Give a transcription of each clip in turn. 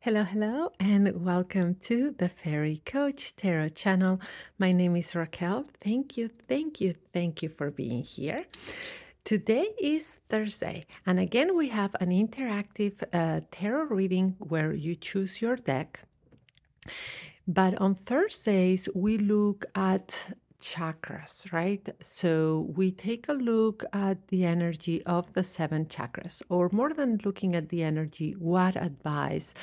Hello, hello, and welcome to the Fairy Coach Tarot channel. My name is Raquel. Thank you, thank you, thank you for being here. Today is Thursday, and again, we have an interactive tarot reading where you choose your deck. But on Thursdays, we look at chakras, right? So we take a look at the energy of the seven chakras, or more than looking at the energy, what advice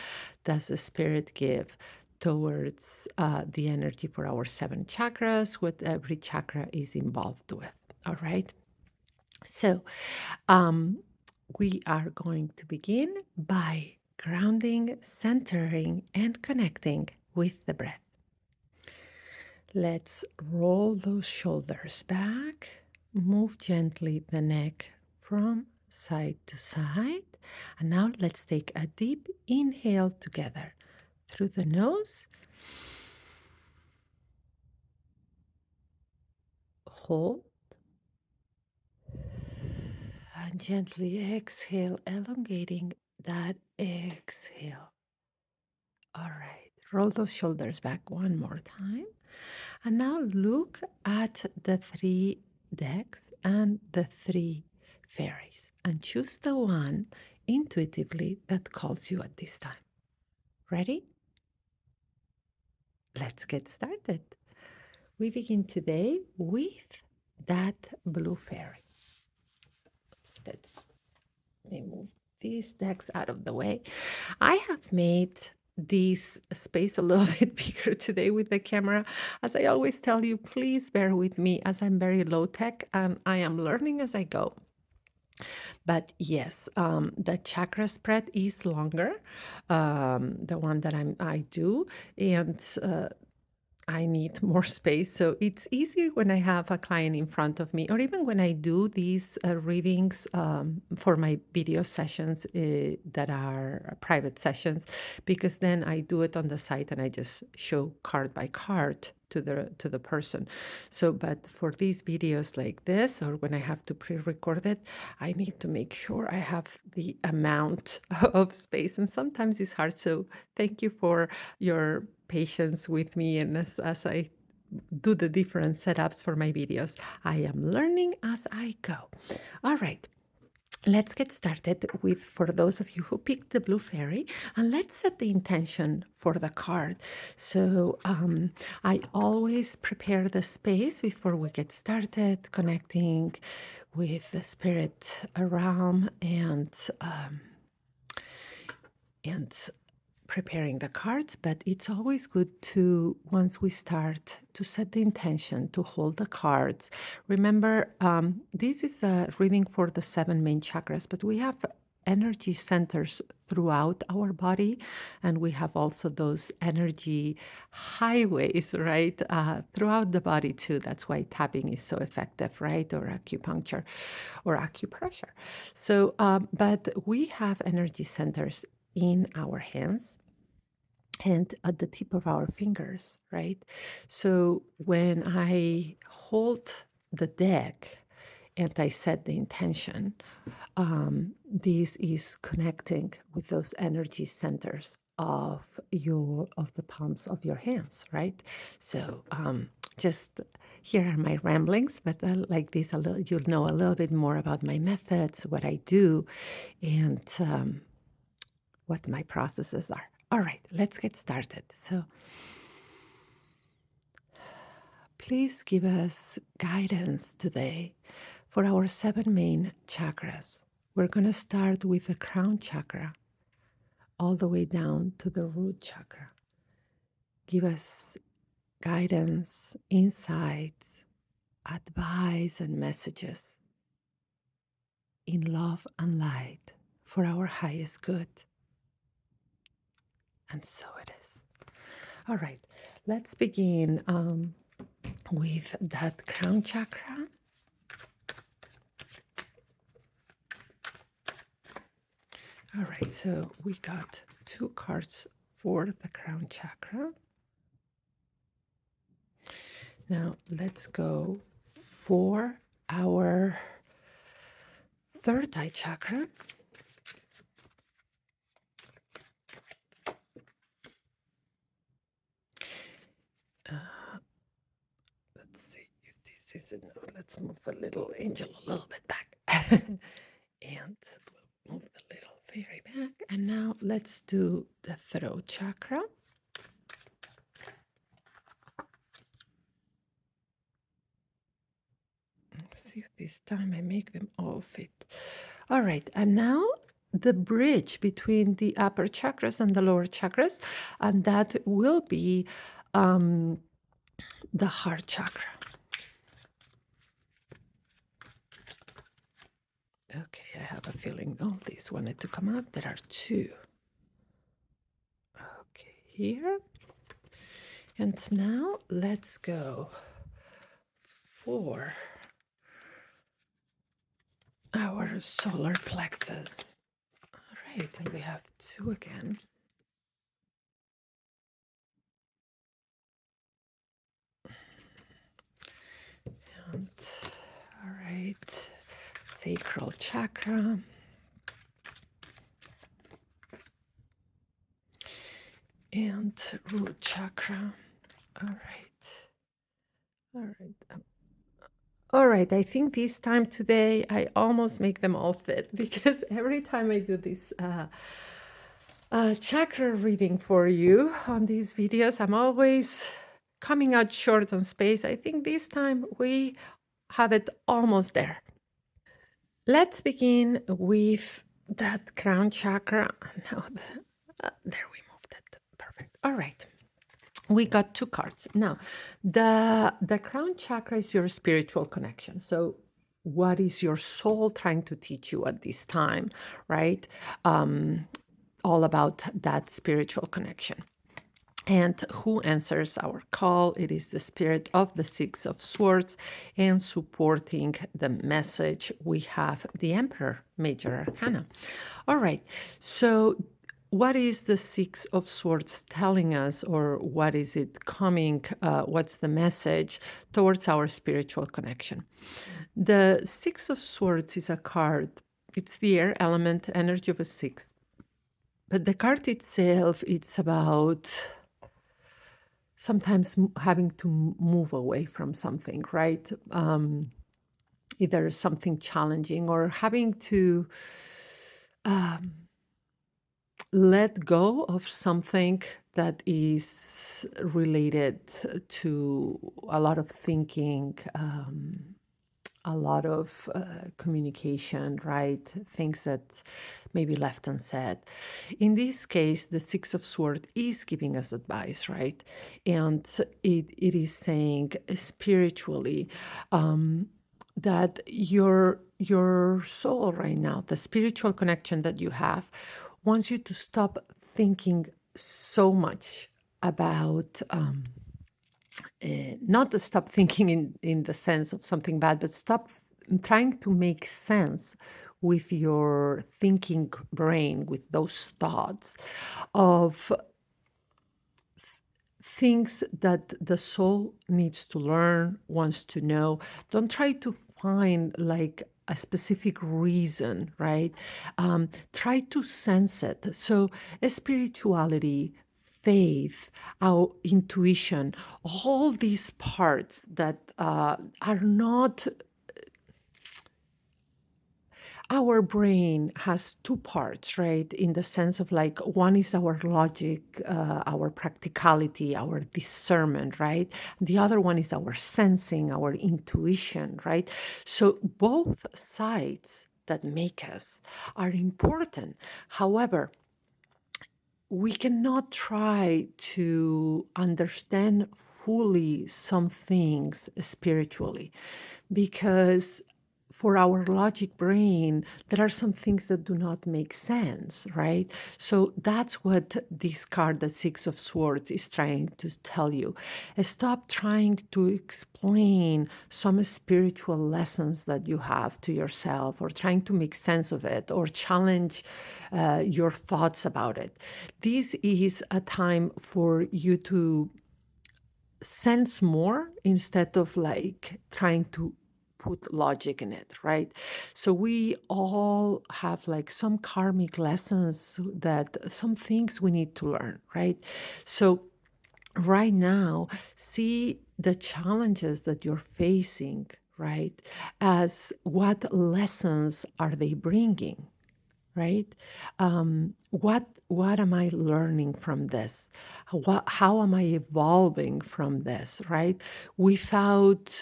does the spirit give towards the energy for our seven chakras, what every chakra is involved with. All right. So um, we are going to begin by grounding, centering, and connecting with the breath. Let's roll those shoulders back, move gently the neck from side to side. And now let's take a deep inhale together through the nose. Hold and gently exhale, elongating that exhale. All right, roll those shoulders back one more time. And now look at the three decks and the three fairies and choose the one intuitively that calls you at this time. Ready? Let's get started. We begin today with that blue fairy. Let's move these decks out of the way. I have made this space a little bit bigger today with the camera. As I always tell you, please bear with me as I'm very low tech and I am learning as I go. But yes, the chakra spread is longer, the one that I do, and I need more space. So it's easier when I have a client in front of me, or even when I do these readings for my video sessions that are private sessions, because then I do it on the site and I just show card by card to the person. So, but for these videos like this, or when I have to pre-record it, I need to make sure I have the amount of space, and sometimes it's hard. So, thank you for your patience with me and as I do the different setups for my videos. I am learning as I go. All right. Let's get started with, for those of you who picked the blue fairy, and let's set the intention for the card. So I always prepare the space before we get started, connecting with the spirit realm and preparing the cards, but it's always good to, once we start, to set the intention to hold the cards. Remember, this is a reading for the seven main chakras, but we have energy centers throughout our body, and we have also those energy highways, right, throughout the body too. That's why tapping is so effective, right, or acupuncture or acupressure. So, but we have energy centers in our hands and at the tip of our fingers, right? So when I hold the deck and I set the intention, this is connecting with those energy centers of the palms of your hands, right? So just here are my ramblings, but like this, you'll know a little bit more about my methods, what I do, and what my processes are. All right, let's get started. So please give us guidance today for our seven main chakras. We're going to start with the crown chakra all the way down to the root chakra. Give us guidance, insights, advice, and messages in love and light for our highest good. And so it is. All right, let's begin with that crown chakra. All right, so we got two cards for the crown chakra. Now let's go for our third eye chakra. let's move the little angel a little bit back. And we'll move the little fairy back. And now let's do the throat chakra. Let's see if this time I make them all fit. All right, and now the bridge between the upper chakras and the lower chakras, and that will be the heart chakra. Okay, I have a feeling all these wanted to come out. There are two. Okay, here. And now let's go for our solar plexus. All right, and we have two again. And all right, sacral chakra. And root chakra. All right. All right. All right. I think this time today I almost make them all fit because every time I do this chakra reading for you on these videos, I'm always coming out short on space. I think this time we have it almost there. Let's begin with that crown chakra. Now, there we moved it. Perfect. All right. We got two cards. Now, the crown chakra is your spiritual connection. So, what is your soul trying to teach you at this time, right? All about that spiritual connection. And who answers our call? It is the spirit of the Six of Swords, and supporting the message, we have the Emperor, Major Arcana. All right. So, what is the Six of Swords telling us, or what is it coming? What's the message towards our spiritual connection? The Six of Swords is a card. It's the air element, energy of a six. But the card itself, it's about sometimes having to move away from something, right? Either something challenging or having to let go of something that is related to a lot of thinking, a lot of communication, right? Things that may be left unsaid. In this case, the Six of Swords is giving us advice, right? And it is saying spiritually that your soul right now, the spiritual connection that you have, wants you to stop thinking so much about not to stop thinking in the sense of something bad, but stop trying to make sense with your thinking brain, with those thoughts of things that the soul needs to learn, wants to know. Don't try to find like a specific reason, right? Try to sense it. So, spirituality, faith, our intuition, all these parts that are not, our brain has two parts, right? In the sense of like, one is our logic, our practicality, our discernment, right? The other one is our sensing, our intuition, right? So both sides that make us are important. However, we cannot try to understand fully some things spiritually because for our logic brain, there are some things that do not make sense, right? So that's what this card, the Six of Swords, is trying to tell you. Stop trying to explain some spiritual lessons that you have to yourself, or trying to make sense of it, or challenge your thoughts about it. This is a time for you to sense more instead of like trying to put logic in it, right? So we all have like some karmic lessons, that some things we need to learn, right? So right now, see the challenges that you're facing right? As what lessons are they bringing, right? What am I learning from this? How am I evolving from this, right? Without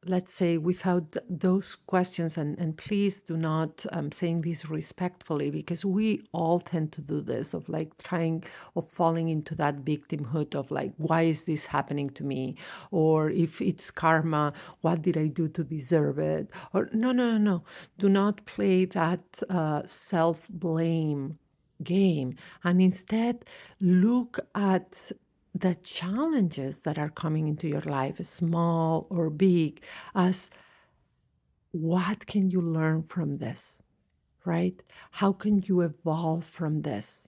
let's say without those questions, and please do not saying this respectfully, because we all tend to do this of like trying of falling into that victimhood of like, why is this happening to me? Or if it's karma, what did I do to deserve it? Or no, do not play that self-blame game, and instead look at the challenges that are coming into your life, small or big, as what can you learn from this, right? How can you evolve from this?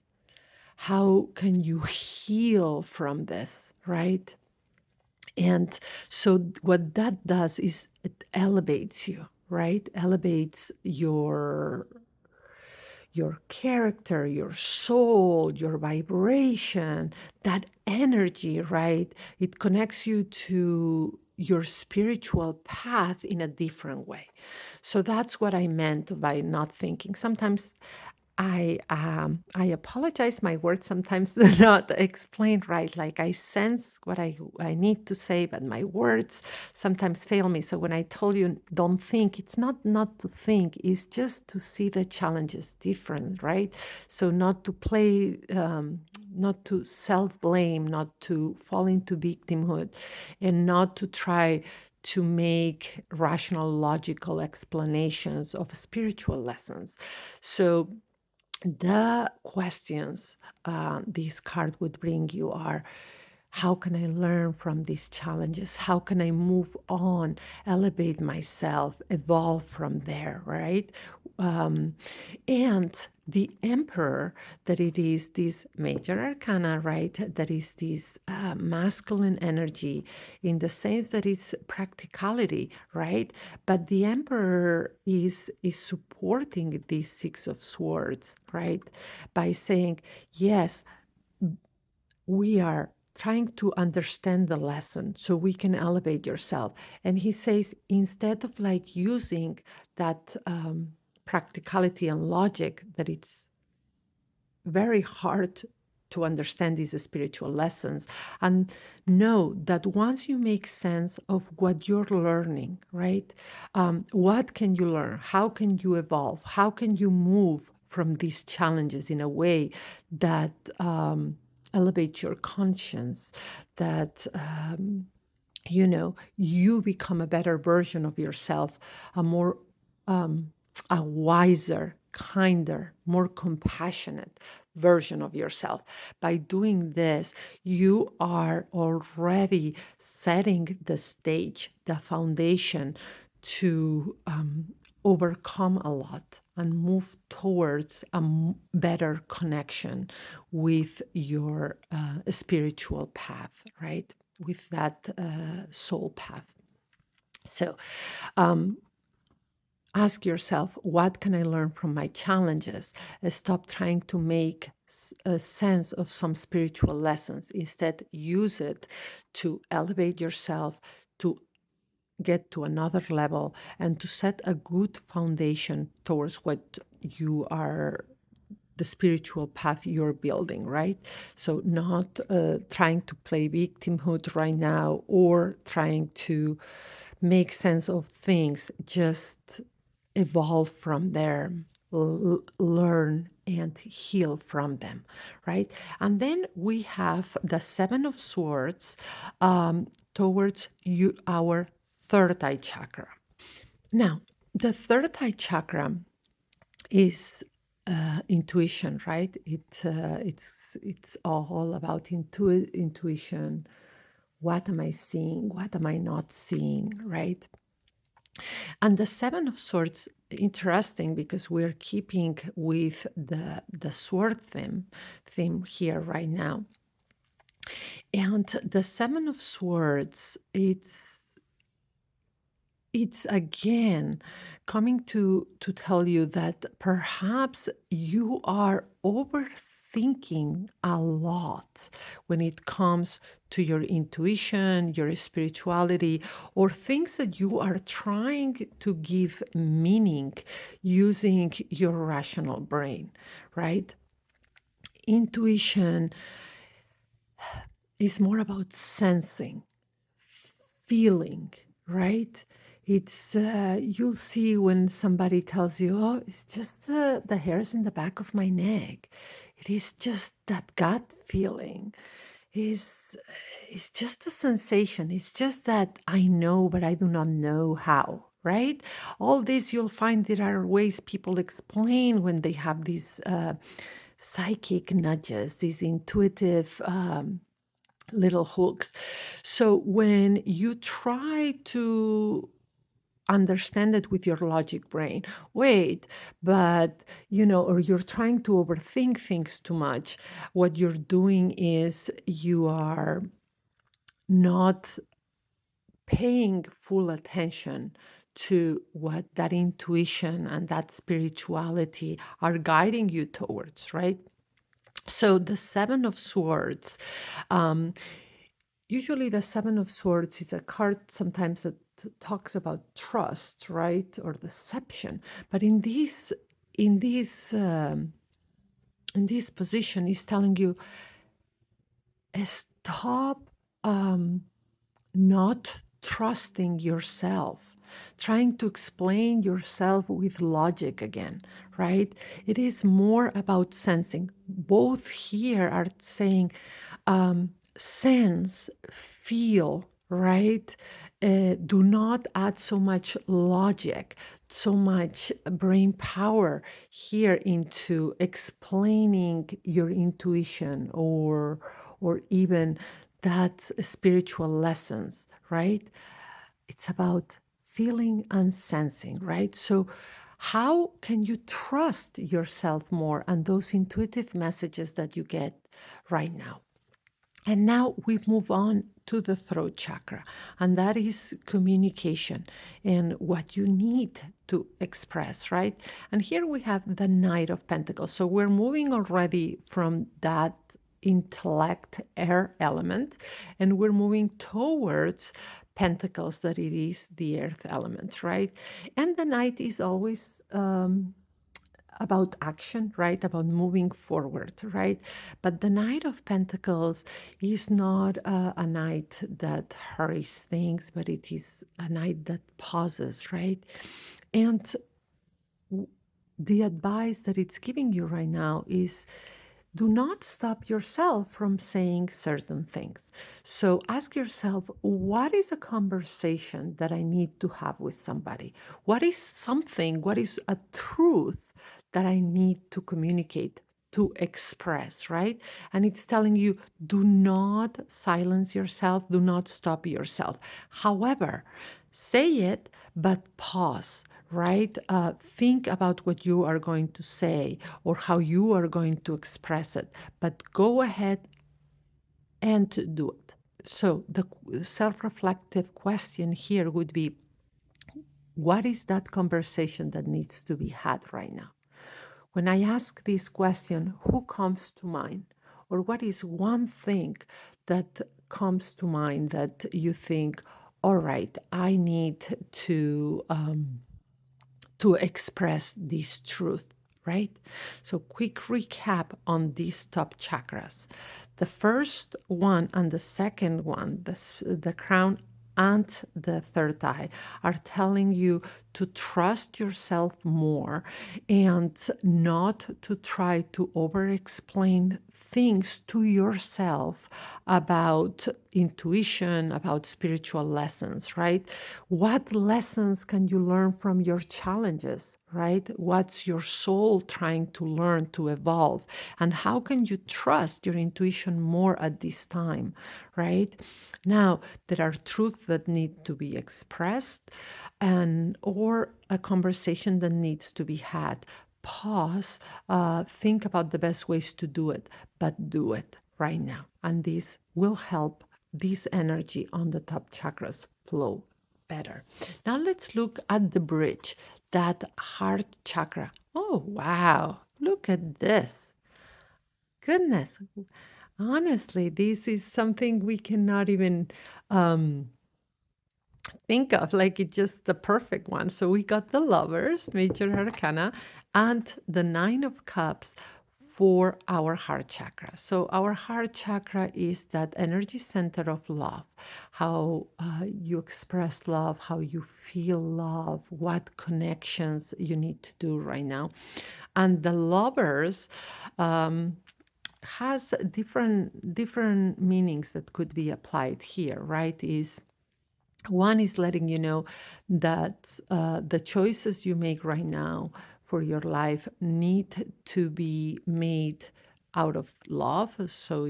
How can you heal from this, right? And so what that does is it elevates you, right? Elevates your character, your soul, your vibration, that energy, right? It connects you to your spiritual path in a different way. So that's what I meant by not thinking. Sometimes I apologize. My words sometimes do not explain right. Like I sense what I need to say, but my words sometimes fail me. So when I told you don't think, it's not to think. It's just to see the challenges different, right? So not to play, not to self blame, not to fall into victimhood, and not to try to make rational, logical explanations of spiritual lessons. So the questions this card would bring you are: how can I learn from these challenges? How can I move on, elevate myself, evolve from there, right? Um, and the Emperor, that it is this major arcana, right? That is this masculine energy in the sense that it's practicality, right? But the Emperor is supporting this Six of Swords, right? By saying, yes, we are trying to understand the lesson so we can elevate yourself. And he says, instead of like using that practicality and logic, that it's very hard to understand these spiritual lessons, and know that once you make sense of what you're learning, right? What can you learn? How can you evolve? How can you move from these challenges in a way that elevates your conscience, that you become a better version of yourself, a more a wiser, kinder, more compassionate version of yourself. By doing this, you are already setting the stage, the foundation to overcome a lot and move towards a better connection with your spiritual path, right? With that soul path. So ask yourself, what can I learn from my challenges? Stop trying to make a sense of some spiritual lessons. Instead, use it to elevate yourself, to get to another level, and to set a good foundation towards what you are, the spiritual path you're building, right? So not trying to play victimhood right now, or trying to make sense of things. Just evolve from there, learn and heal from them, right? And then we have the Seven of Swords towards you, our third eye chakra. Now, the third eye chakra is intuition, right? It's all about intuition. What am I seeing? What am I not seeing, right? And the Seven of Swords, interesting because we're keeping with the sword theme here right now. And the Seven of Swords, it's again coming to tell you that perhaps you are overthinking overthinking a lot when it comes to your intuition, your spirituality, or things that you are trying to give meaning using your rational brain, right? Intuition is more about sensing, feeling, right? You'll see when somebody tells you, "Oh, it's just the hairs in the back of my neck." It is just that gut feeling. Is it's just a sensation. It's just that I know, but I do not know how. Right? All this you'll find there are ways people explain when they have these psychic nudges, these intuitive little hooks. So when you try to understand it with your logic brain, wait, but or you're trying to overthink things too much, what you're doing is you are not paying full attention to what that intuition and that spirituality are guiding you towards, right? So the Seven of Swords, um, usually the Seven of Swords is a card sometimes that talks about trust, right, or deception. But in this in this position, is telling you stop not trusting yourself, trying to explain yourself with logic again, right? It is more about sensing. Both here are saying sense, feel, right? Do not add so much logic, so much brain power here into explaining your intuition or even that spiritual lessons, right? It's about feeling and sensing, right? So how can you trust yourself more and those intuitive messages that you get right now? And now we move on to the throat chakra, and that is communication and what you need to express, right? And here we have the Knight of Pentacles. So we're moving already from that intellect air element, and we're moving towards Pentacles, that it is the earth element, right? And the Knight is always about action, right? About moving forward, right? But the Knight of Pentacles is not a knight that hurries things, but it is a knight that pauses, right? And the advice that it's giving you right now is do not stop yourself from saying certain things. So ask yourself, what is a conversation that I need to have with somebody? What is something, what is a truth that I need to communicate, to express, right? And it's telling you, do not silence yourself, do not stop yourself. However, say it, but pause, right? Think about what you are going to say or how you are going to express it, but go ahead and do it. So the self reflective question here would be, what is that conversation that needs to be had right now? When I ask this question, who comes to mind? Or what is one thing that comes to mind that you think, all right, I need to express this truth, right? So, quick recap on these top chakras. The first one and the second one, the crown and the third eye, are telling you to trust yourself more and not to try to over explain things to yourself about intuition, about spiritual lessons, right? What lessons can you learn from your challenges, right? What's your soul trying to learn to evolve? And how can you trust your intuition more at this time, right? Now, there are truths that need to be expressed and or a conversation that needs to be had. Pause, think about the best ways to do it, but do it right now. And this will help this energy on the top chakras flow better. Now let's look at the bridge, that heart chakra. Oh, wow. Look at this. goodness. Honestly, this is something we cannot even um, think of. Like it's just the perfect one. So we got the lovers, major arcana, and the nine of cups for our heart chakra. So our heart chakra is that energy center of love, how you express love, how you feel love, what connections you need to do right now. And the lovers has different meanings that could be applied here, right? Is one is letting you know that the choices you make right now for your life need to be made out of love. So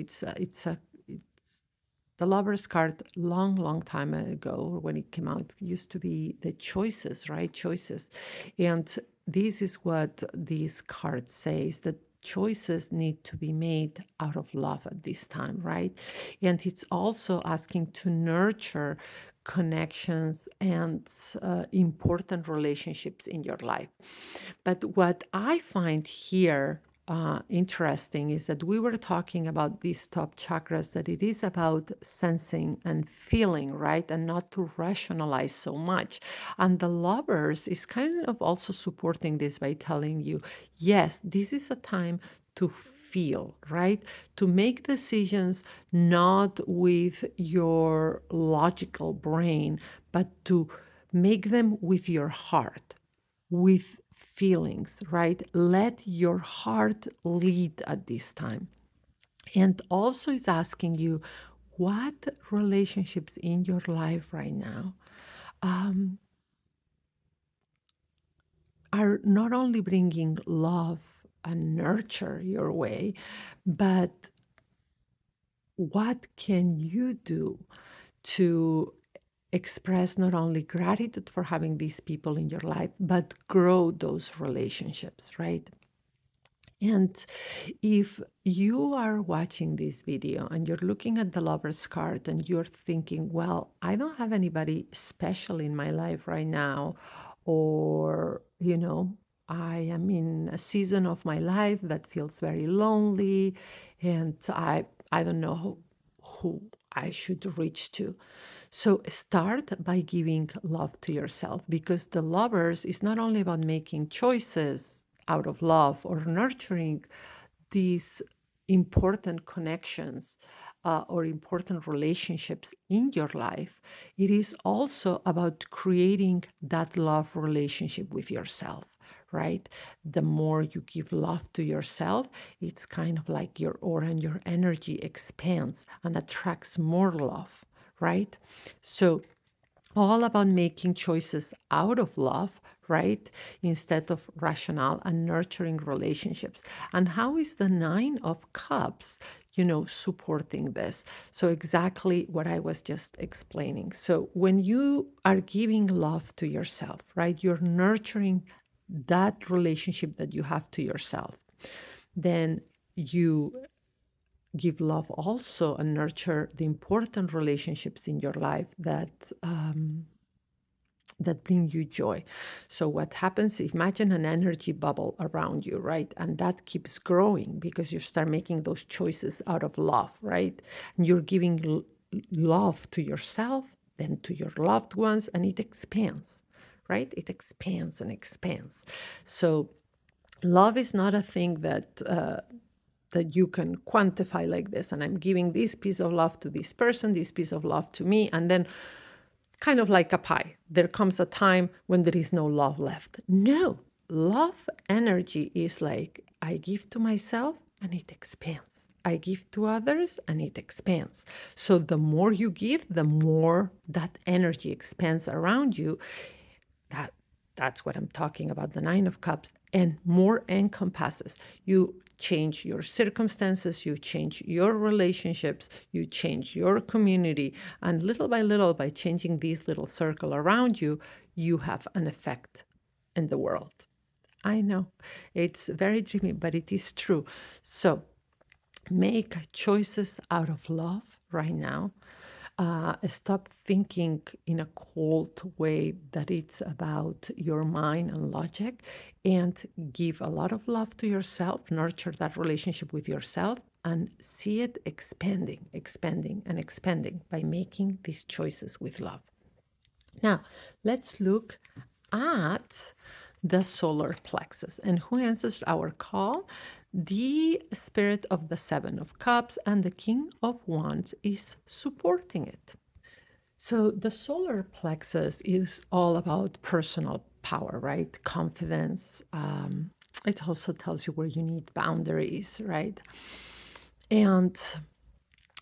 the Lover's card, long time ago when it came out, used to be the choices, right? Choices. And this is what this card says, that choices need to be made out of love at this time, right? And it's also asking to nurture connections and important relationships in your life. But what I find here interesting is that we were talking about these top chakras, that it is about sensing and feeling, right? And not to rationalize so much. And the lovers is kind of also supporting this by telling you, yes, this is a time to feel, right? To make decisions not with your logical brain, but to make them with your heart, with feelings, right? Let your heart lead at this time. And also is asking you, what relationships in your life right now um, are not only bringing love and nurture your way, but what can you do to express not only gratitude for having these people in your life, but grow those relationships, right? And if you are watching this video and you're looking at the lover's card and you're thinking, well, I don't have anybody special in my life right now, or, I am in a season of my life that feels very lonely, and I don't know who I should reach to. So start by giving love to yourself, because the lovers is not only about making choices out of love or nurturing these important connections or important relationships in your life. It is also about creating that love relationship with yourself, right? The more you give love to yourself, it's kind of like your aura and your energy expands and attracts more love, right? So all about making choices out of love, right? Instead of rational and nurturing relationships. And how is the Nine of Cups, supporting this? So, exactly what I was just explaining. So, when you are giving love to yourself, right, you're nurturing that relationship that you have to yourself, then you give love also and nurture the important relationships in your life that bring you joy. So what happens, imagine an energy bubble around you, right? And that keeps growing because you start making those choices out of love, right? And you're giving love to yourself, then to your loved ones, and it expands, right? It expands and expands. So love is not a thing that you can quantify like this, and I'm giving this piece of love to this person, this piece of love to me, and then kind of like a pie. There comes a time when there is no love left. No, love energy is like I give to myself and it expands. I give to others and it expands. So the more you give, the more that energy expands around you. That that's what I'm talking about, the Nine of Cups, and more encompasses. You change your circumstances, you change your relationships, you change your community, and little by little, by changing this little circle around you, you have an effect in the world. I know it's very dreamy, but it is true. So make choices out of love right now. Stop thinking in a cold way that it's about your mind and logic, and give a lot of love to yourself, nurture that relationship with yourself, and see it expanding, expanding, and expanding by making these choices with love. Now, let's look at the solar plexus. And who answers our call? The spirit of the Seven of Cups and the King of Wands is supporting it. So the solar plexus is all about personal power, right? Confidence. It also tells you where you need boundaries, right? And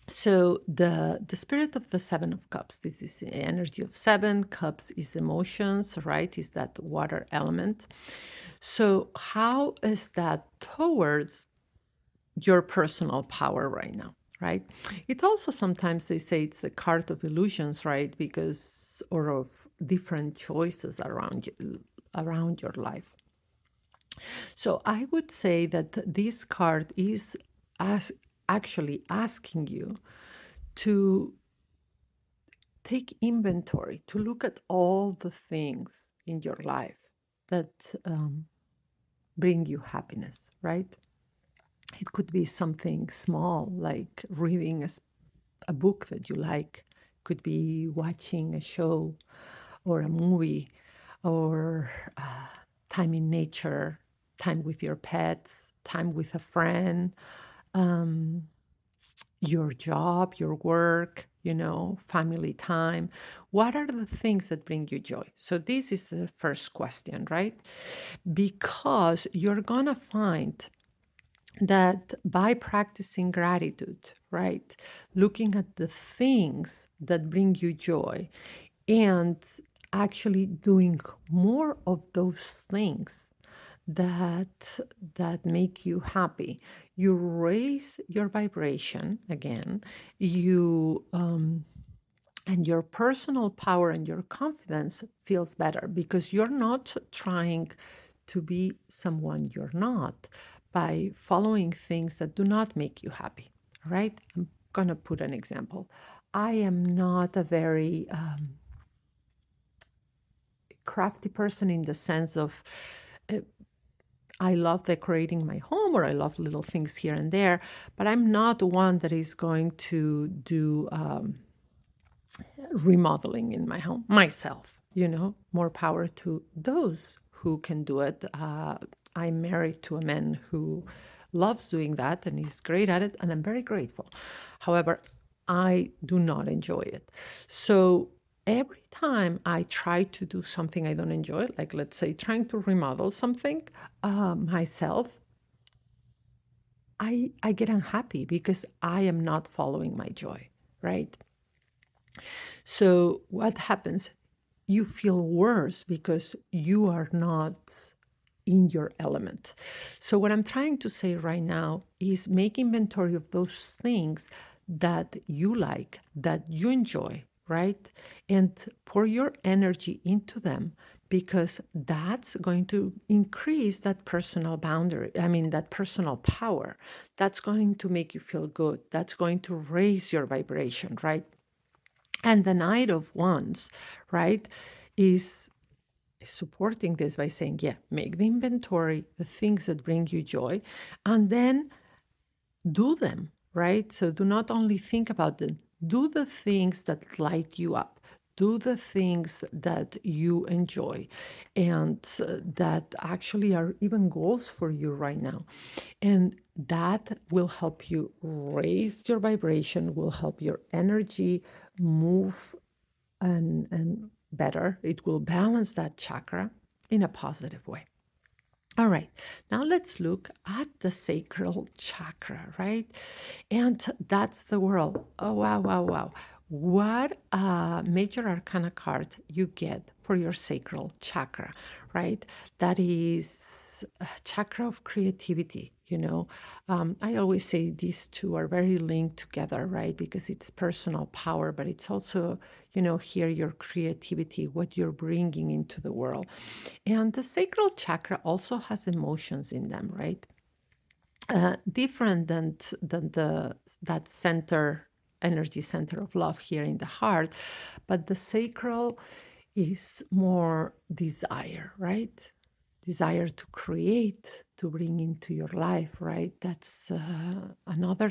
so the spirit of the Seven of Cups, this is the energy of seven. Cups is emotions, right? Is that water element. So how is that towards your personal power right now, right? It also sometimes they say it's the card of illusions, right? Because or of different choices around you, around your life. So I would say that this card is as actually asking you to take inventory, to look at all the things in your life that bring you happiness, right? It could be something small like reading a book that you like, could be watching a show or a movie or time in nature, time with your pets, time with a friend, um, your job, your work, family time. What are the things that bring you joy? So, this is the first question, right? Because you're going to find that by practicing gratitude, right, looking at the things that bring you joy and actually doing more of those things that make you happy, you raise your vibration again, you and your personal power and your confidence feels better because you're not trying to be someone you're not by following things that do not make you happy, right? I'm going to put an example. I am not a very crafty person in the sense of uh, I love decorating my home or I love little things here and there, but I'm not one that is going to do remodeling in my home myself. More power to those who can do it. I'm married to a man who loves doing that and is great at it, and I'm very grateful. However, I do not enjoy it. So every time I try to do something I don't enjoy, like let's say trying to remodel something myself, I get unhappy because I am not following my joy, right? So what happens? You feel worse because you are not in your element. So what I'm trying to say right now is make inventory of those things that you like, that you enjoy, right? And pour your energy into them because that's going to increase that personal boundary. I mean, that personal power. That's going to make you feel good. That's going to raise your vibration, right? And the Knight of Wands, right, is supporting this by saying, yeah, make the inventory, the things that bring you joy, and then do them, right? So do not only think about them, do the things that light you up. Do the things that you enjoy and that actually are even goals for you right now. And that will help you raise your vibration, will help your energy move and better. It will balance that chakra in a positive way. All right, now let's look at the sacral chakra, right? And that's the world. Oh, wow, wow, wow. What a major arcana card you get for your sacral chakra, right? That is a chakra of creativity. I always say these two are very linked together, right? Because it's personal power, but it's also, here your creativity, what you're bringing into the world. And the sacral chakra also has emotions in them, right? Different than the that center energy center of love here in the heart. But the sacral is more desire, right? Desire to create, to bring into your life, right? That's another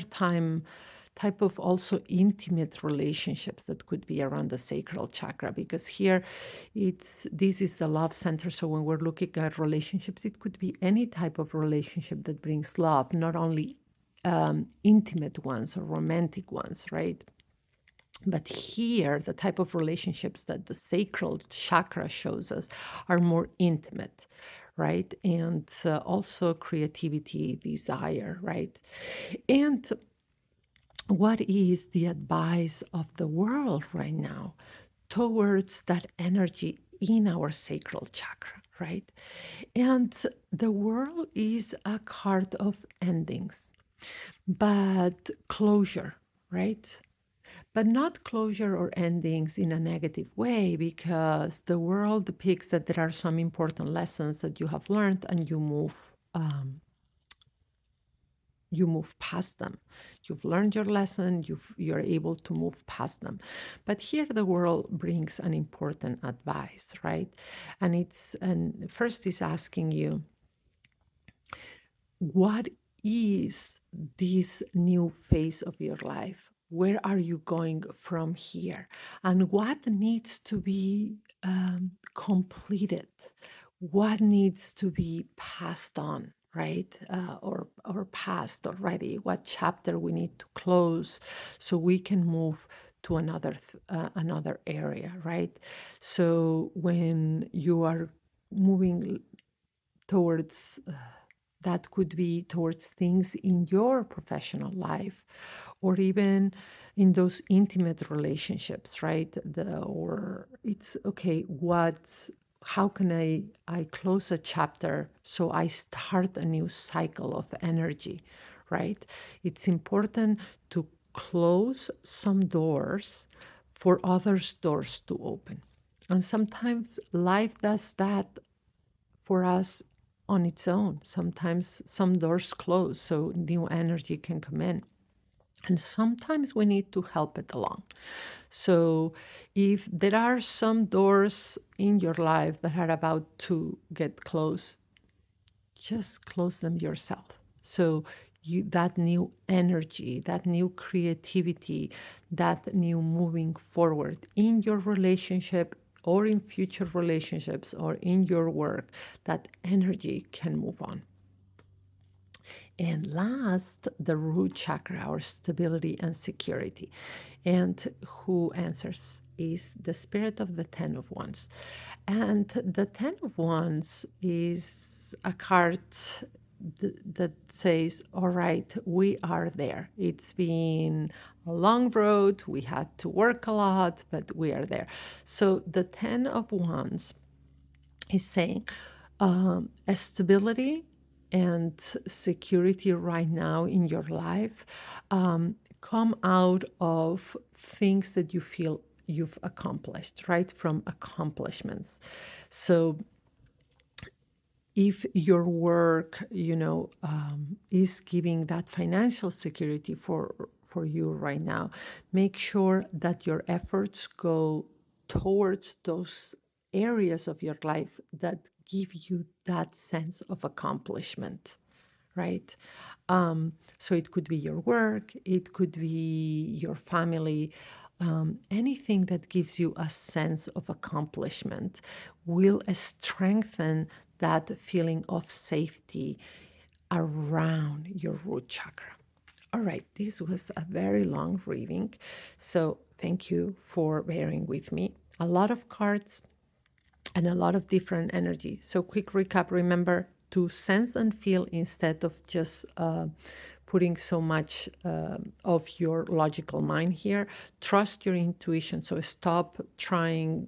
type of also intimate relationships that could be around the sacral chakra, because here this is the love center. So when we're looking at relationships, it could be any type of relationship that brings love, not only intimate ones or romantic ones, right? But here, the type of relationships that the sacral chakra shows us are more intimate, right? And also creativity, desire, right? And what is the advice of the world right now towards that energy in our sacral chakra, right? And the world is a card of endings, but closure, right? But not closure or endings in a negative way, because the world depicts that there are some important lessons that you have learned and you move past them. You've learned your lesson, you're able to move past them. But here the world brings an important advice, right? And first is asking you, what is this new phase of your life? Where are you going from here? And what needs to be completed? What needs to be passed on, right? Or passed already? What chapter we need to close so we can move to another area, right? So when you are moving towards that could be towards things in your professional life, or even in those intimate relationships, right? Or it's okay, how can I close a chapter so I start a new cycle of energy, right? It's important to close some doors for others doors to open. And sometimes life does that for us on its own. Sometimes some doors close so new energy can come in. And sometimes we need to help it along. So if there are some doors in your life that are about to get closed, just close them yourself. So that new energy, that new creativity, that new moving forward in your relationship or in future relationships or in your work, that energy can move on. And last, the root chakra, our stability and security. And who answers is the spirit of the Ten of Wands. And the Ten of Wands is a card that says, all right, we are there. It's been a long road. We had to work a lot, but we are there. So the Ten of Wands is saying a stability and security right now in your life come out of things that you feel you've accomplished, right? From accomplishments. So if your work, is giving that financial security for you right now, make sure that your efforts go towards those areas of your life that give you that sense of accomplishment, right? So it could be your work, it could be your family, anything that gives you a sense of accomplishment will strengthen that feeling of safety around your root chakra. All right, this was a very long reading, so thank you for bearing with me. A lot of cards and a lot of different energy. So quick recap, remember to sense and feel instead of just putting so much of your logical mind here. Trust your intuition. So stop trying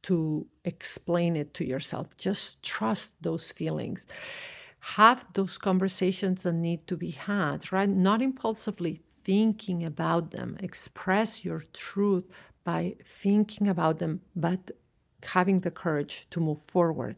to explain it to yourself. Just trust those feelings. Have those conversations that need to be had, right? Not impulsively thinking about them. Express your truth by thinking about them, but having the courage to move forward.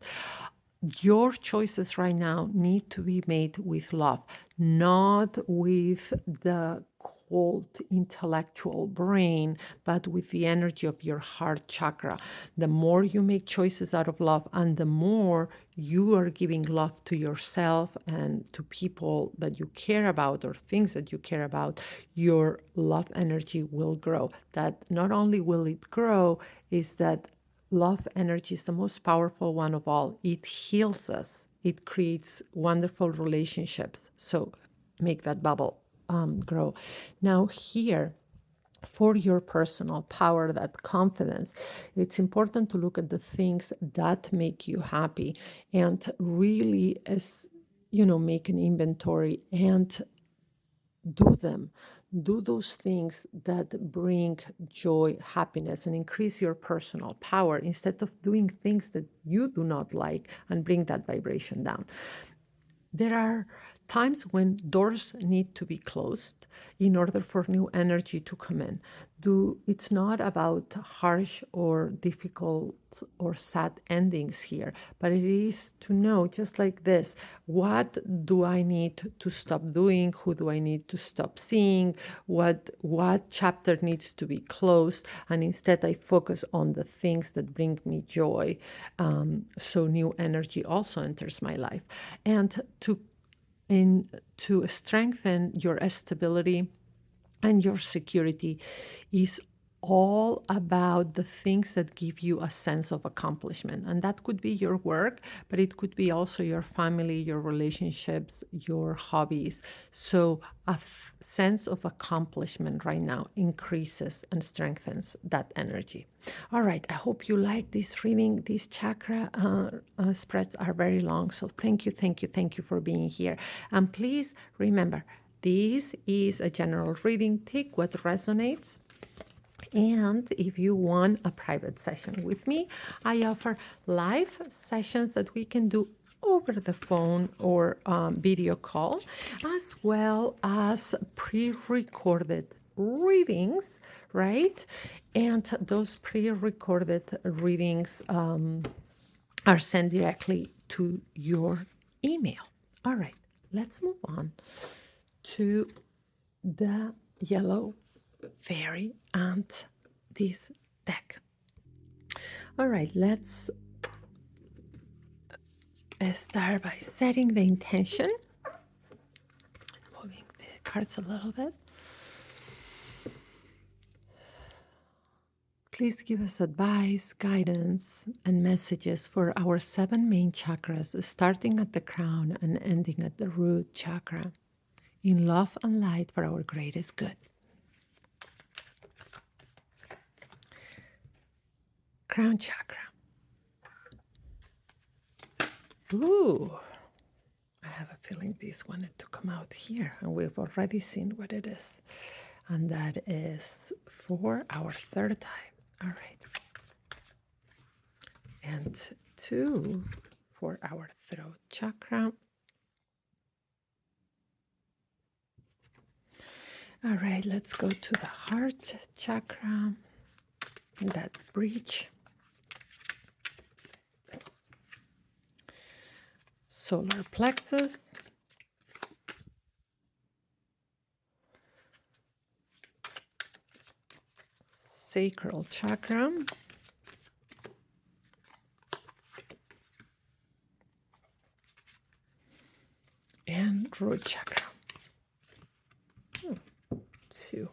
Your choices right now need to be made with love, not with the cold intellectual brain, but with the energy of your heart chakra. The more you make choices out of love, and the more you are giving love to yourself and to people that you care about or things that you care about, your love energy will grow. That not only will it grow, is that love energy is the most powerful one of all. It heals us. It creates wonderful relationships. So make that bubble grow. Now here, for your personal power, that confidence, it's important to look at the things that make you happy and really, as make an inventory and do them. Do those things that bring joy, happiness, and increase your personal power instead of doing things that you do not like and bring that vibration down. There are times when doors need to be closed in order for new energy to come in. It's not about harsh or difficult or sad endings here, but it is to know, just like this, what do I need to stop doing? Who do I need to stop seeing? What chapter needs to be closed? And instead I focus on the things that bring me joy. So new energy also enters my life. And to strengthen your stability and your security is all about the things that give you a sense of accomplishment. And that could be your work, but it could be also your family, your relationships, your hobbies. So a sense of accomplishment right now increases and strengthens that energy. All right, I hope you like this reading. These chakra spreads are very long. So thank you, thank you, thank you for being here. And please remember, this is a general reading. Take what resonates. And if you want a private session with me, I offer live sessions that we can do over the phone or video call, as well as pre-recorded readings, right? And those pre-recorded readings are sent directly to your email. All right, let's move on to the yellow fairy and this deck. All right, let's start by setting the intention, moving the cards a little bit. Please give us advice, guidance, and messages for our 7 main chakras, starting at the crown and ending at the root chakra, in love and light for our greatest good. Crown chakra. Ooh, I have a feeling this wanted to come out here, and we've already seen what it is. And that is for our 3rd time. All right. And 2 for our throat chakra. All right, let's go to the heart chakra, that bridge. Solar plexus. Sacral chakra. And root chakra. 2.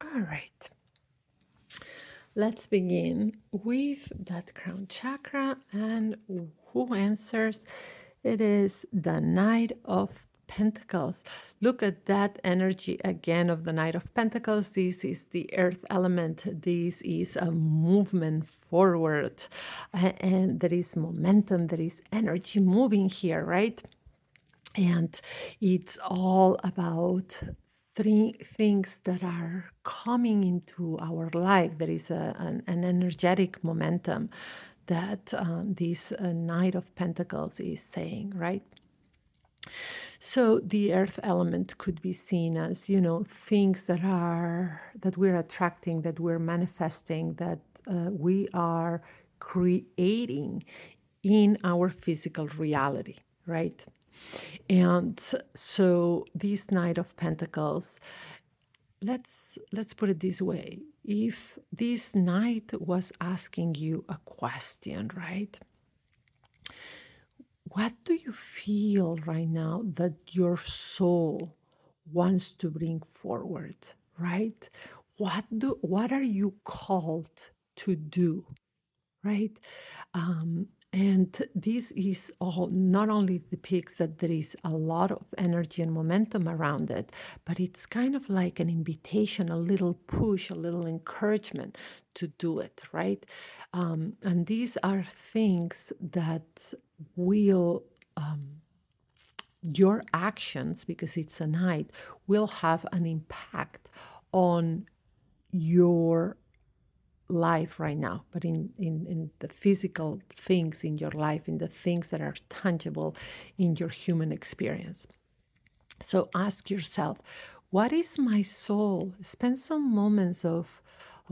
All right. Let's begin with that crown chakra, and who answers? It is the Knight of Pentacles. Look at that energy again of the Knight of Pentacles. This is the earth element. This is a movement forward, and there is momentum, there is energy moving here, right? And it's all about 3 things that are coming into our life. There is an energetic momentum that this Knight of Pentacles is saying, right? So the earth element could be seen as, things that we're attracting, that we're manifesting, that we are creating in our physical reality, right? And so this Knight of Pentacles, let's put it this way. If this knight was asking you a question, right? What do you feel right now that your soul wants to bring forward, right? What are you called to do, right? And this is all not only depicts that there is a lot of energy and momentum around it, but it's kind of like an invitation, a little push, a little encouragement to do it, right? And these are things that will, your actions, because it's a night, will have an impact on your life right now, but in the physical things in your life, in the things that are tangible in your human experience. So ask yourself, what is my soul? Spend some moments of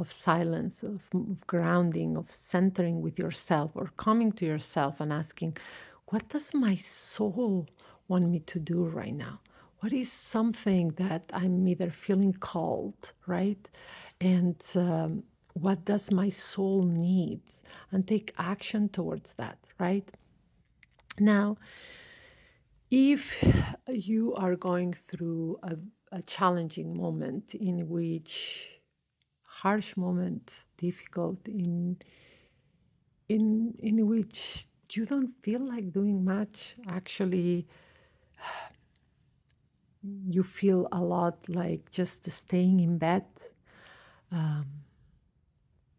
silence, of grounding, of centering with yourself, or coming to yourself and asking, what does my soul want me to do right now? What is something that I'm either feeling called, right? And what does my soul needs? And take action towards that, right? Now, if you are going through a challenging moment in which harsh moment, difficult, in which you don't feel like doing much, actually you feel a lot like just staying in bed, um,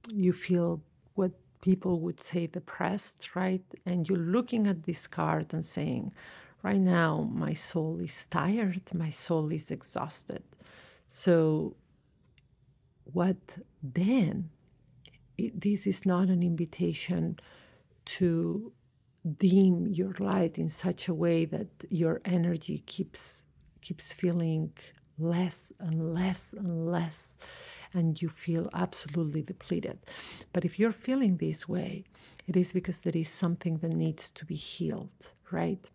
you feel what people would say depressed, right? And you're looking at this card and saying, right now, my soul is tired, my soul is exhausted. So, what then? This is not an invitation to dim your light in such a way that your energy keeps feeling less and less and less, and you feel absolutely depleted. But if you're feeling this way, it is because there is something that needs to be healed, right?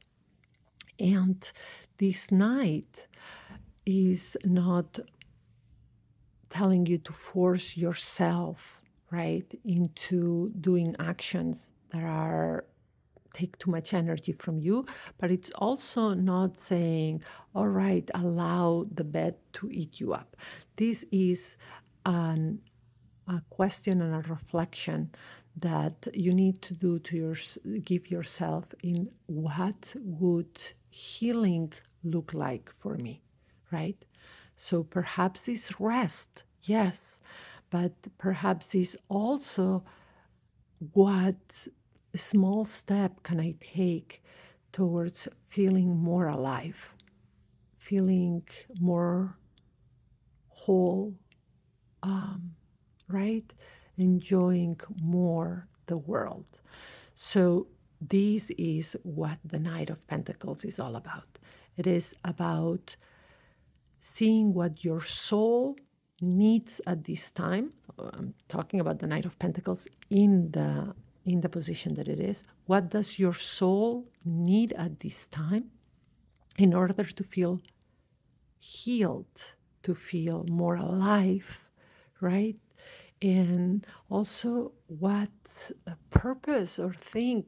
And this night is not telling you to force yourself, right, into doing actions that are take too much energy from you, but it's also not saying, all right, allow the bed to eat you up. This is an, a question and a reflection that you need to do to give yourself in what would healing look like for me, right? So perhaps it's rest, yes, but perhaps it's also what small step can I take towards feeling more alive, feeling more whole, right? Enjoying more the world. So, this is what the Knight of Pentacles is all about. It is about seeing what your soul needs at this time. I'm talking about the Knight of Pentacles in the position that it is. What does your soul need at this time in order to feel healed, to feel more alive, right? And also what purpose or thing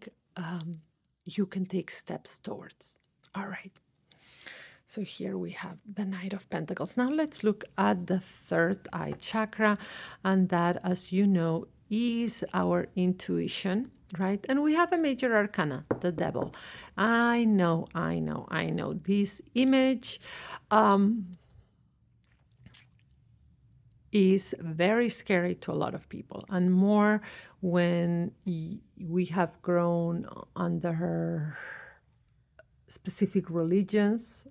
you can take steps towards. All right. So here we have the Knight of Pentacles. Now let's look at the third eye chakra, and that, as you know, is our intuition, right? And we have a major arcana, the devil. I know. This image is very scary to a lot of people, and more when we have grown under specific religions,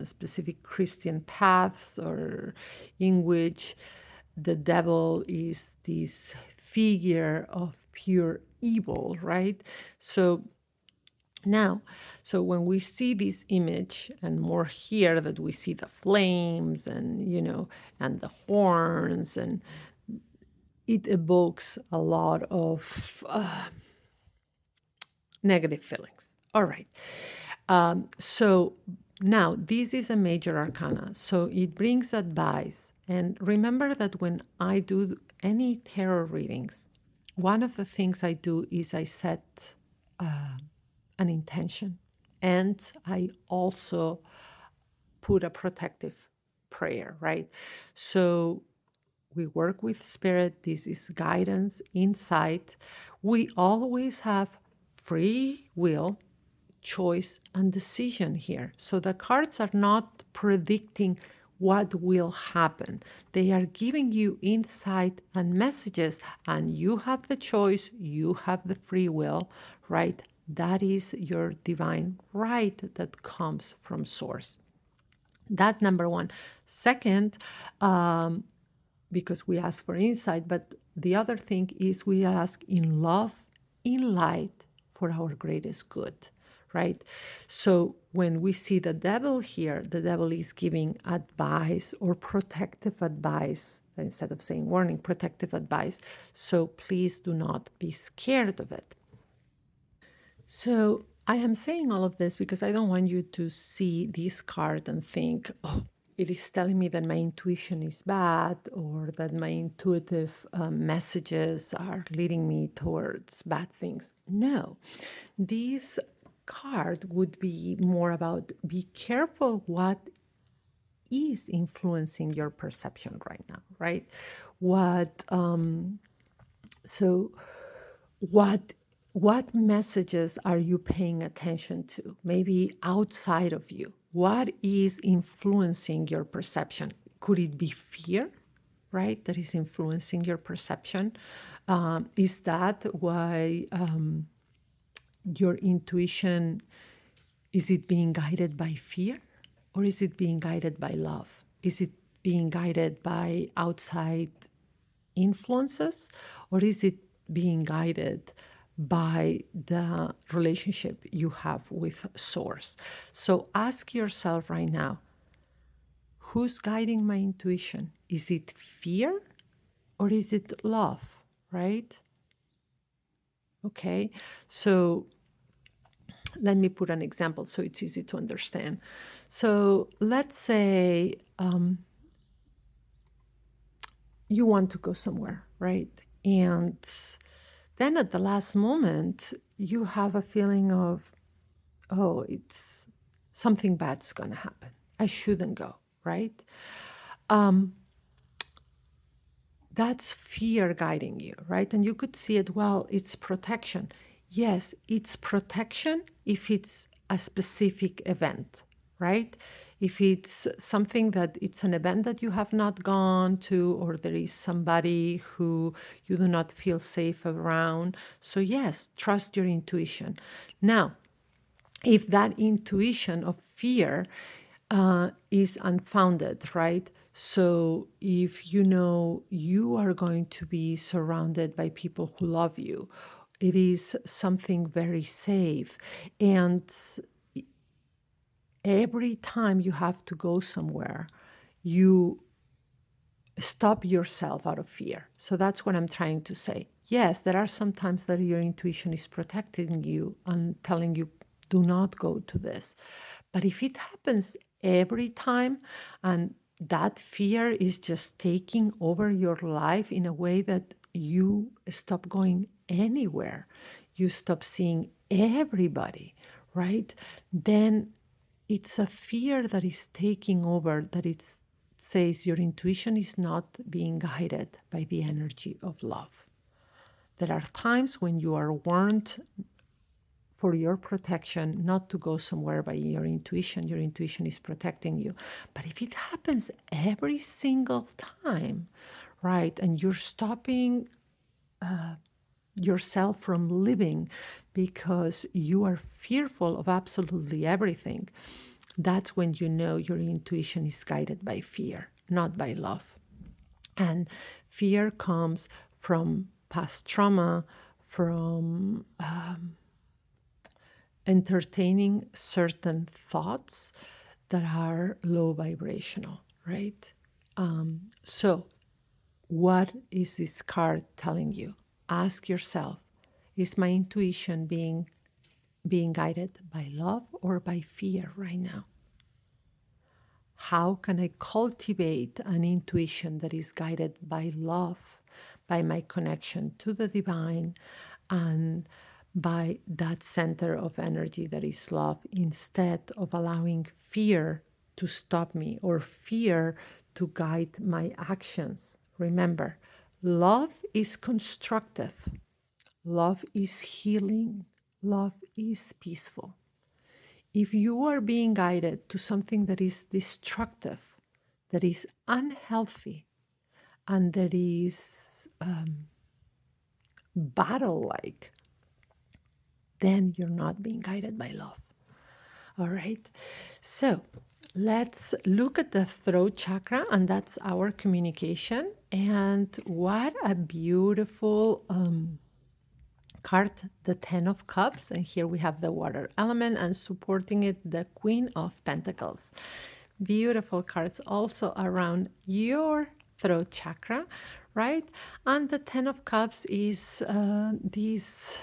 specific Christian paths, or in which the devil is this figure of pure evil, right? So now, so when we see this image, and more here that we see the flames and, and the horns, and it evokes a lot of negative feelings. All right. So now this is a major arcana. So it brings advice. And remember that when I do any tarot readings, one of the things I do is I set an intention. And I also put a protective prayer, right? So we work with spirit. This is guidance, insight. We always have free will, choice, and decision here. So the cards are not predicting what will happen. They are giving you insight and messages, and you have the choice, you have the free will, right? That is your divine right that comes from source. That number one. Second, because we ask for insight, but the other thing is we ask in love, in light, for our greatest good, right? So when we see the devil here, the devil is giving advice or protective advice instead of saying warning, protective advice. So please do not be scared of it. So I am saying all of this because I don't want you to see this card and think, oh, it is telling me that my intuition is bad or that my intuitive messages are leading me towards bad things. No, this card would be more about be careful what is influencing your perception right now, right? What so what what messages are you paying attention to, maybe outside of you? What is influencing your perception? Could it be fear, right, that is influencing your perception? Is that why your intuition, is it being guided by fear, or is it being guided by love? Is it being guided by outside influences, or is it being guided by the relationship you have with source? So ask yourself right now, who's guiding my intuition? Is it fear or is it love, right? Okay, so let me put an example so it's easy to understand. So let's say you want to go somewhere, right? And then at the last moment, you have a feeling of, oh, it's something bad's going to happen. I shouldn't go, right? Um, that's fear guiding you, right? And you could see it, well, it's protection. Yes, it's protection if it's a specific event, right? If it's something that it's an event that you have not gone to, or there is somebody who you do not feel safe around. So, yes, trust your intuition. Now, if that intuition of fear is unfounded, right? So if you know you are going to be surrounded by people who love you, it is something very safe. And every time you have to go somewhere, you stop yourself out of fear. So that's what I'm trying to say. Yes, there are some times that your intuition is protecting you and telling you, do not go to this. But if it happens every time and that fear is just taking over your life in a way that you stop going anywhere, you stop seeing everybody, right? Then it's a fear that is taking over, that it says your intuition is not being guided by the energy of love. There are times when you are warned for your protection not to go somewhere by your intuition is protecting you. But if it happens every single time, right, and you're stopping yourself from living because you are fearful of absolutely everything, that's when you know your intuition is guided by fear, not by love. And fear comes from past trauma, from entertaining certain thoughts that are low vibrational, right? So, what is this card telling you? Ask yourself, is my intuition being being guided by love or by fear right now? How can I cultivate an intuition that is guided by love, by my connection to the divine, and by that center of energy that is love, instead of allowing fear to stop me or fear to guide my actions? Remember, love is constructive, love is healing, love is peaceful. If you are being guided to something that is destructive, that is unhealthy, and that is battle like, then you're not being guided by love. All right. So let's look at the throat chakra, and that's our communication. And what a beautiful card, the 10 of Cups. And here we have the water element, and supporting it, the Queen of Pentacles. Beautiful cards also around your throat chakra, right? And the 10 of Cups is this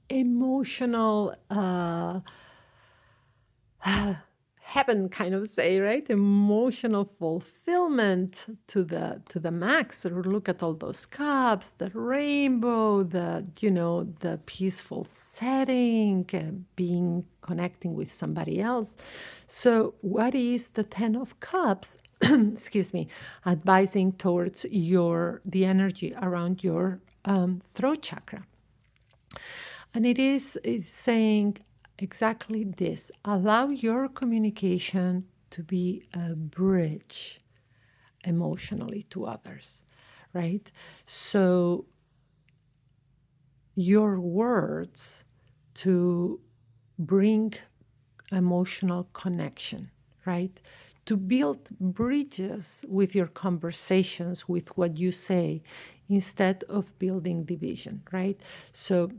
emotional heaven, kind of say, right? Emotional fulfillment to the max. Look at all those cups, the rainbow, the peaceful setting, being connecting with somebody else. So what is the 10 of Cups? Excuse me, advising towards the energy around your throat chakra. And it's saying exactly this: allow your communication to be a bridge emotionally to others, right? So your words to bring emotional connection, right? To build bridges with your conversations, with what you say, instead of building division, right? So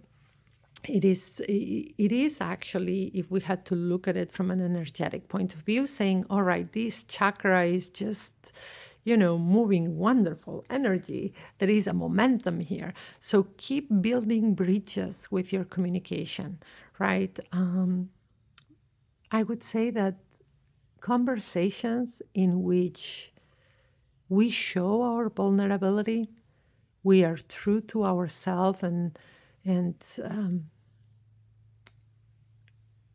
it is actually, if we had to look at it from an energetic point of view, saying, all right, this chakra is just moving wonderful energy. There is a momentum here. So keep building bridges with your communication, right? I would say that conversations in which we show our vulnerability, we are true to ourselves, and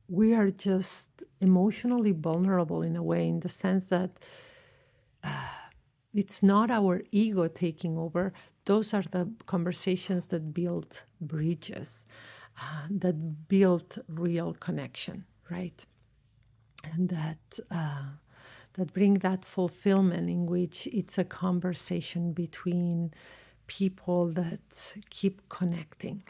we are just emotionally vulnerable in a way, in the sense that it's not our ego taking over. Those are the conversations that build bridges, that build real connection, right? And that bring that fulfillment, in which it's a conversation between people that keep connecting.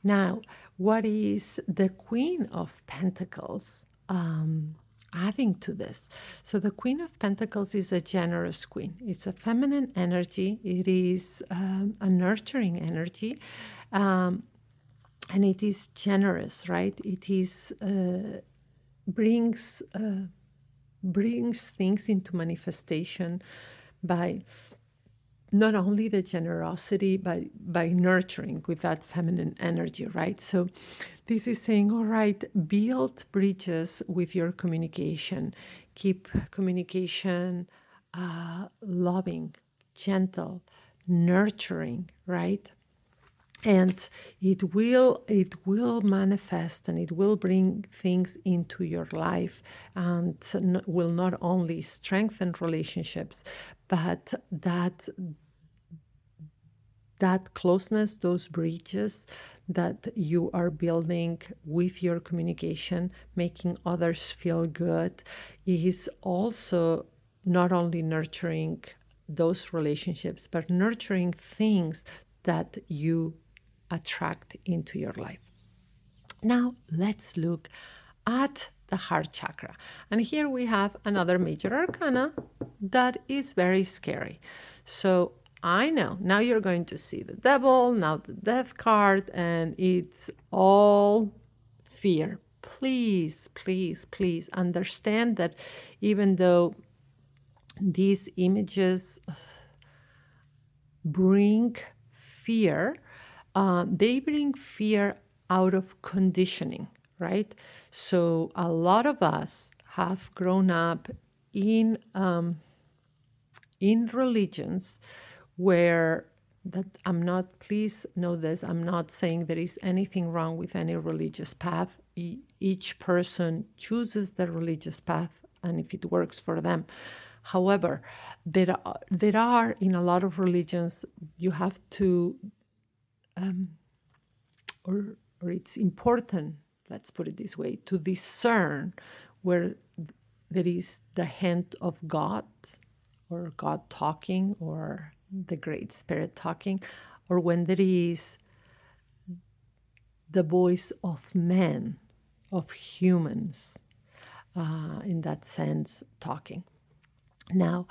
Now, what is the Queen of Pentacles adding to this? So the Queen of Pentacles is a generous queen. It's a feminine energy. It is a nurturing energy. And it is generous, right? It is brings things into manifestation by not only the generosity, but by nurturing with that feminine energy, right? So this is saying, all right, build bridges with your communication. Keep communication loving, gentle, nurturing, right? And it will manifest, and it will bring things into your life, and will not only strengthen relationships, but that closeness, those bridges that you are building with your communication, making others feel good, is also not only nurturing those relationships, but nurturing things that you attract into your life. Now, let's look at the heart chakra. And here we have another major arcana that is very scary. So I know now you're going to see the devil, now the death card, and it's all fear. Please, please, please understand that even though these images bring fear, they bring fear out of conditioning, right? So a lot of us have grown up in religions where that I'm not, please know this, I'm not saying there is anything wrong with any religious path. Each person chooses the religious path and if it works for them. However, there are in a lot of religions, you have to, or it's important, let's put it this way, to discern where there is the hand of God or God talking or the Great Spirit talking, or when there is the voice of men, of humans, in that sense, talking. Now,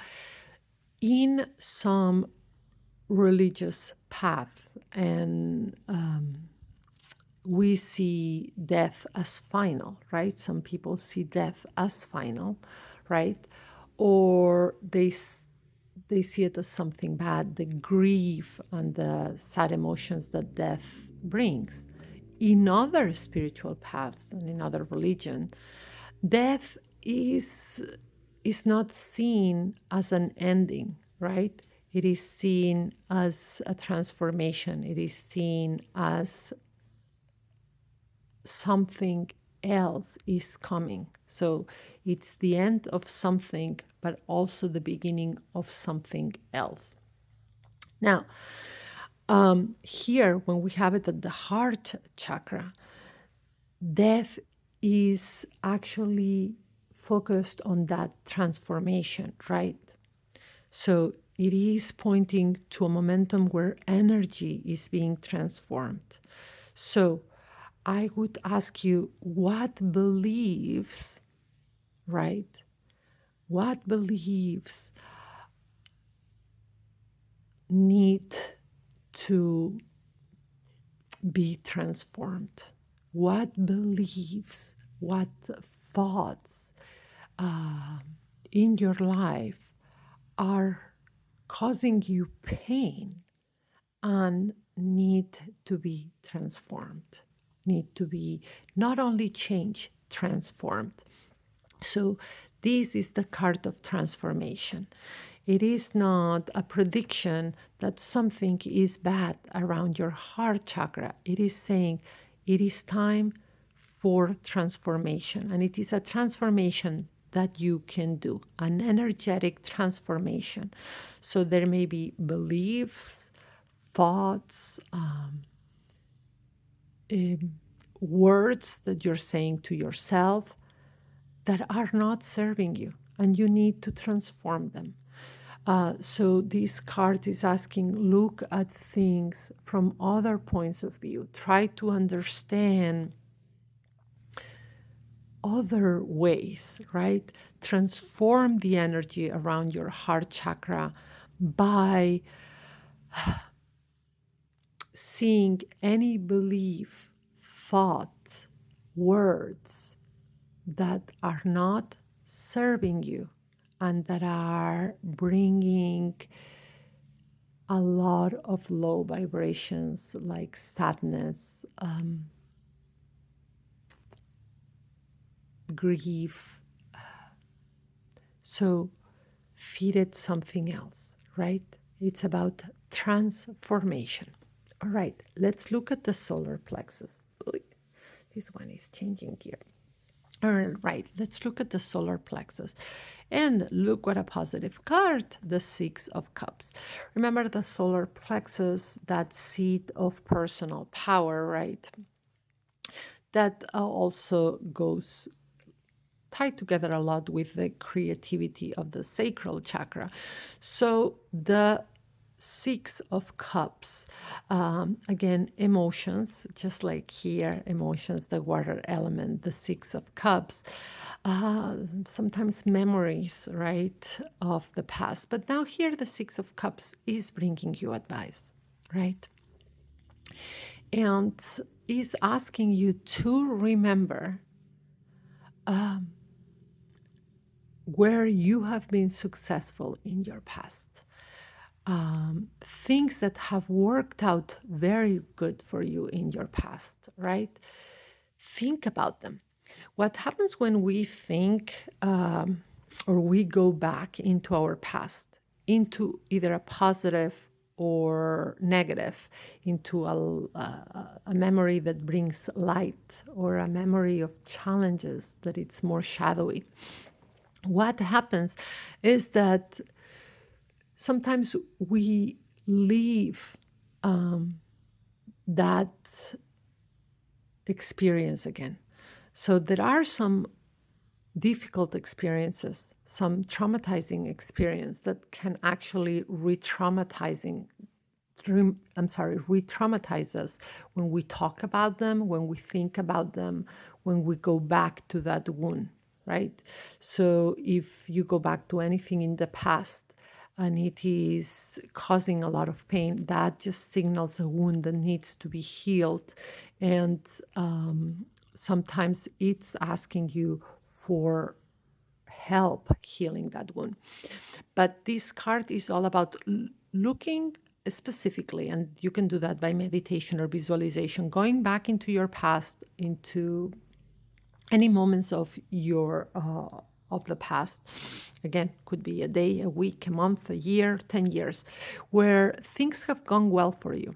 in some religious path, and we see death as final, right? Some people see death as final, right? Or they see it as something bad, the grief and the sad emotions that death brings. In other spiritual paths and in other religion, death is not seen as an ending, right? It is seen as a transformation. It is seen as something else is coming. So it's the end of something, but also the beginning of something else. Now, here, when we have it at the heart chakra, death is actually focused on that transformation, right? So it is pointing to a momentum where energy is being transformed. So I would ask you, what beliefs, right? What beliefs need to be transformed? What beliefs, what thoughts in your life are causing you pain and need to be transformed, need to be not only changed, transformed. So this is the card of transformation. It is not a prediction that something is bad around your heart chakra. It is saying it is time for transformation. And it is a transformation that you can do, an energetic transformation. So there may be beliefs, thoughts, words that you're saying to yourself that are not serving you, and you need to transform them. So this card is asking, look at things from other points of view. Try to understand other ways, right? Transform the energy around your heart chakra by seeing any belief, thought, words that are not serving you and that are bringing a lot of low vibrations like sadness, grief. So feed it something else, right? It's about transformation. All right, let's look at the solar plexus. Oy, this one is changing here. All right, let's look at the solar plexus. And look what a positive card, the Six of Cups. Remember the solar plexus, that seat of personal power, right? That also goes tied together a lot with the creativity of the sacral chakra. So the Six of Cups, again, emotions, just like here, emotions, the water element, the Six of Cups, sometimes memories, right, of the past. But now here, the Six of Cups is bringing you advice, right? And is asking you to remember where you have been successful in your past. things that have worked out very good for you in your past, right? Think about them. What happens when we think or we go back into our past, into either a positive or negative, into a memory that brings light or a memory of challenges that it's more shadowy? What happens is that sometimes we leave that experience again. So there are some difficult experiences, some traumatizing experience that can actually re-traumatize us when we talk about them, when we think about them, when we go back to that wound, right? So if you go back to anything in the past and it is causing a lot of pain, that just signals a wound that needs to be healed. And sometimes it's asking you for help healing that wound. But this card is all about looking specifically, and you can do that by meditation or visualization, going back into your past, into any moments of your of the past. Again, could be a day, a week, a month, a year, 10 years, where things have gone well for you.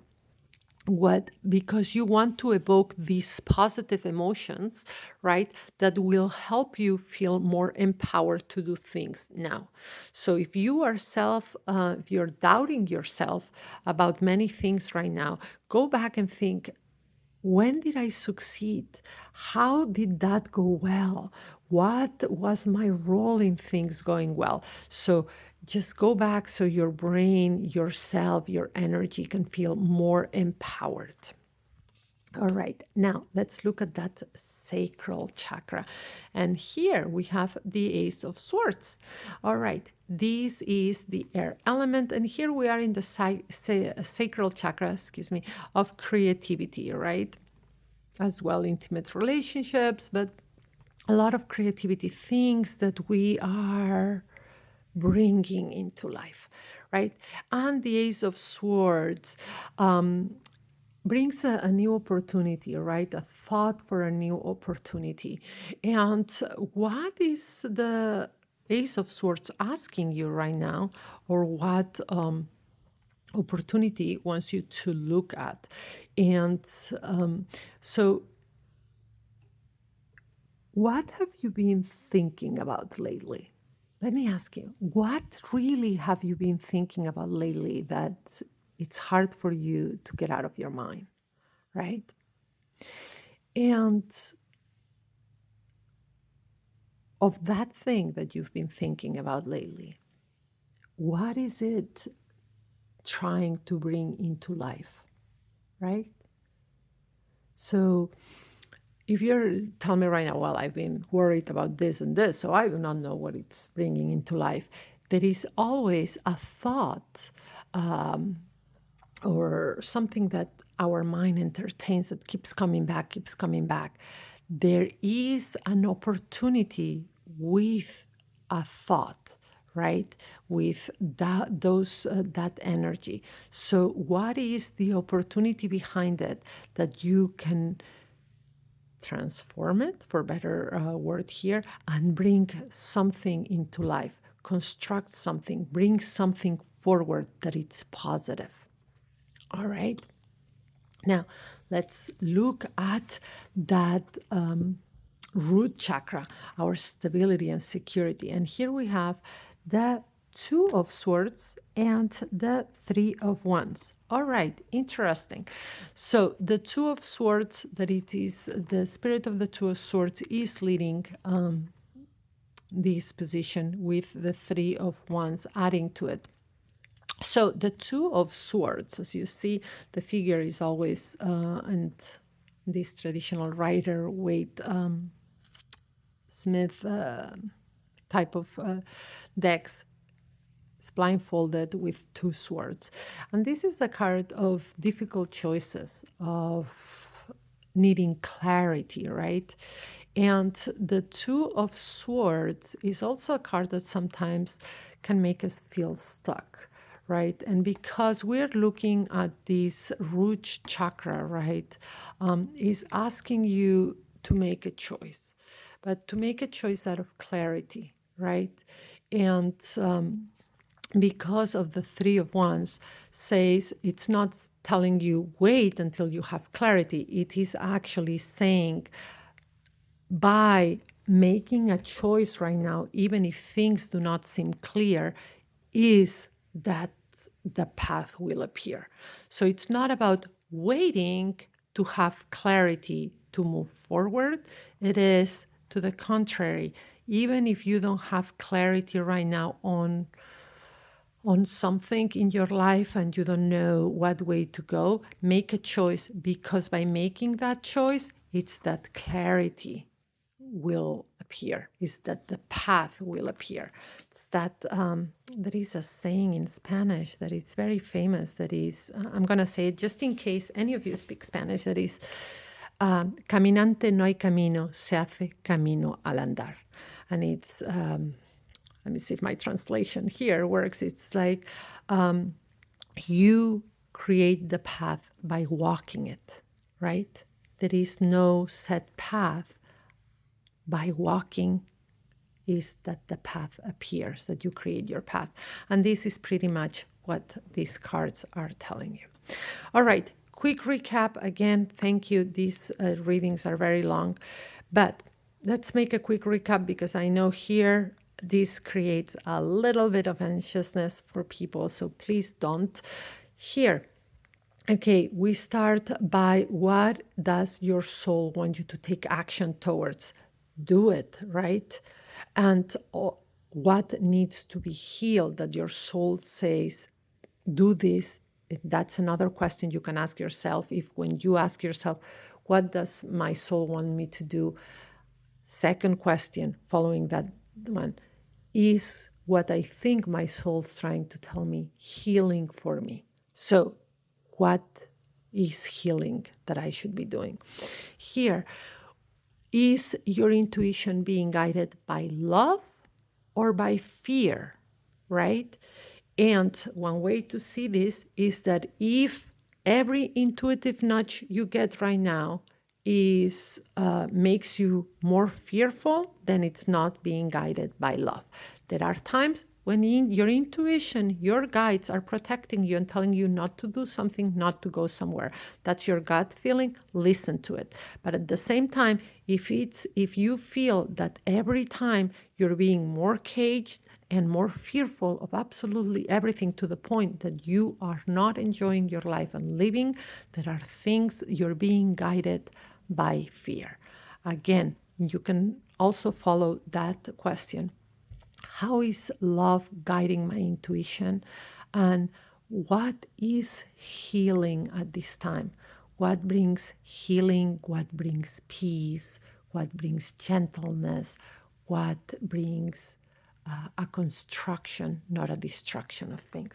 What, because you want to evoke these positive emotions, right, that will help you feel more empowered to do things now. So if you are if you're doubting yourself about many things right now, go back and think, when did I succeed? How did that go well? What was my role in things going well? So just go back so your brain, yourself, your energy can feel more empowered. All right, now let's look at that sacral chakra. And here we have the Ace of Swords. All right, this is the air element. And here we are in the sacral chakra, of creativity, right? As well, intimate relationships, but a lot of creativity, things that we are bringing into life, right? And the Ace of Swords brings a new opportunity, right? A thought for a new opportunity. And what is the Ace of Swords asking you right now, or what opportunity wants you to look at? And so, what have you been thinking about lately? Let me ask you, what really have you been thinking about lately that it's hard for you to get out of your mind, right? And of that thing that you've been thinking about lately, what is it trying to bring into life, right? So if you're telling me right now, well, I've been worried about this and this, so I do not know what it's bringing into life, there is always a thought or something that our mind entertains that keeps coming back, keeps coming back. There is an opportunity with a thought, right? With that energy. So, what is the opportunity behind it that you can transform it, for better word here, and bring something into life, construct something, bring something forward that it's positive? All right. Now, let's look at that root chakra, our stability and security. And here we have the Two of Swords and the Three of Wands. All right, interesting. So the Two of Swords, that it is the spirit of the Two of Swords is leading this position, with the Three of Wands adding to it. So the Two of Swords, as you see, the figure is always, and this traditional Rider Waite Smith type of decks, is blindfolded with two swords. And this is the card of difficult choices, of needing clarity, right? And the Two of Swords is also a card that sometimes can make us feel stuck, right? And because we're looking at this root chakra, right, is asking you to make a choice, but to make a choice out of clarity, right? And because of the Three of Wands says it's not telling you wait until you have clarity. It is actually saying by making a choice right now, even if things do not seem clear, is that the path will appear. So it's not about waiting to have clarity to move forward. It is to the contrary. Even if you don't have clarity right now on something in your life and you don't know what way to go, make a choice, because by making that choice, it's that clarity will appear, is that the path will appear. It's that there is a saying in Spanish that is very famous, that is, I'm going to say it just in case any of you speak Spanish, that is, caminante no hay camino, se hace camino al andar. And it's, let me see if my translation here works. It's like you create the path by walking it, right? There is no set path. By walking is that the path appears, that you create your path. And this is pretty much what these cards are telling you. All right, quick recap. Again, thank you. These readings are very long, but let's make a quick recap, because I know here this creates a little bit of anxiousness for people, so please don't. Here, okay, we start by what does your soul want you to take action towards? Do it, right? And what needs to be healed that your soul says, do this? That's another question you can ask yourself. If when you ask yourself, what does my soul want me to do? Second question following that one, is what I think my soul's trying to tell me healing for me? So what is healing that I should be doing? Here, is your intuition being guided by love or by fear, right? And one way to see this is that if every intuitive nudge you get right now is makes you more fearful, then it's not being guided by love. There are times when your intuition, your guides are protecting you and telling you not to do something, not to go somewhere. That's your gut feeling, listen to it. But at the same time, if you feel that every time you're being more caged and more fearful of absolutely everything, to the point that you are not enjoying your life and living, there are things you're being guided by fear. Again, you can also follow that question. How is love guiding my intuition? And what is healing at this time? What brings healing? What brings peace? What brings gentleness? What brings a construction, not a destruction of things?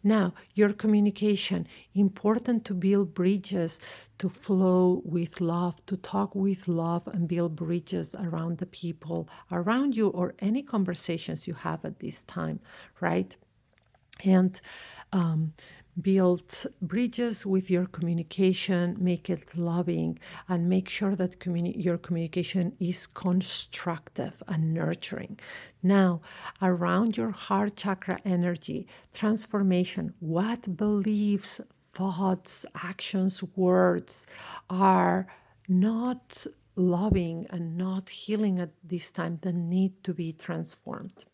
Now, your communication, important to build bridges, to flow with love, to talk with love and build bridges around the people around you or any conversations you have at this time, right? And build bridges with your communication, make it loving, and make sure that your communication is constructive and nurturing. Now, around your heart chakra energy, transformation, what beliefs, thoughts, actions, words are not loving and not healing at this time that need to be transformed.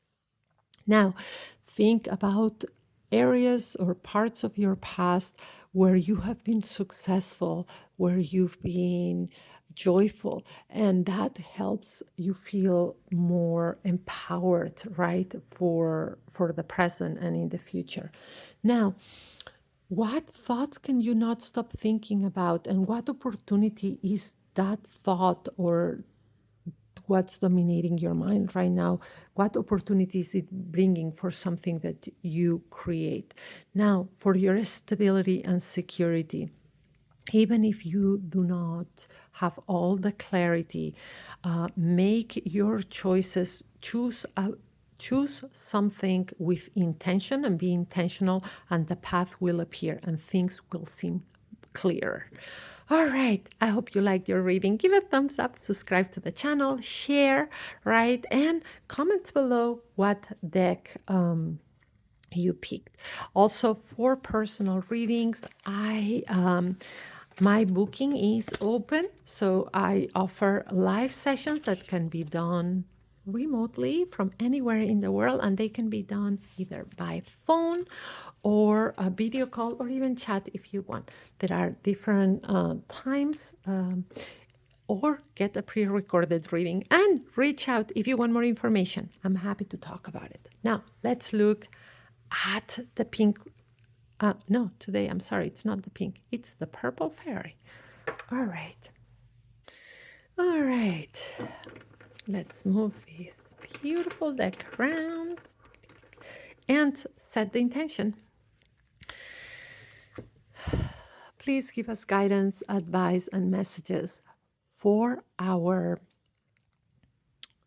Now, think about areas or parts of your past where you have been successful, where you've been joyful, and that helps you feel more empowered, right, for the present and in the future. Now, what thoughts can you not stop thinking about, and what opportunity is that thought or what's dominating your mind right now? What opportunity is it bringing for something that you create? Now, for your stability and security, even if you do not have all the clarity, make your choices, Choose something with intention and be intentional, and the path will appear and things will seem clearer. All right, I hope you liked your reading. Give a thumbs up, subscribe to the channel, share, right? And comment below what deck you picked. Also, for personal readings, my booking is open, so I offer live sessions that can be done remotely from anywhere in the world, and they can be done either by phone or a video call or even chat if you want. There are different times. Or get a pre-recorded reading and reach out if you want more information. I'm happy to talk about it. Now, let's look at the pink. No, today, I'm sorry, it's not the pink. It's the purple fairy. All right. All right. Let's move this beautiful deck around and set the intention. Please give us guidance, advice, and messages for our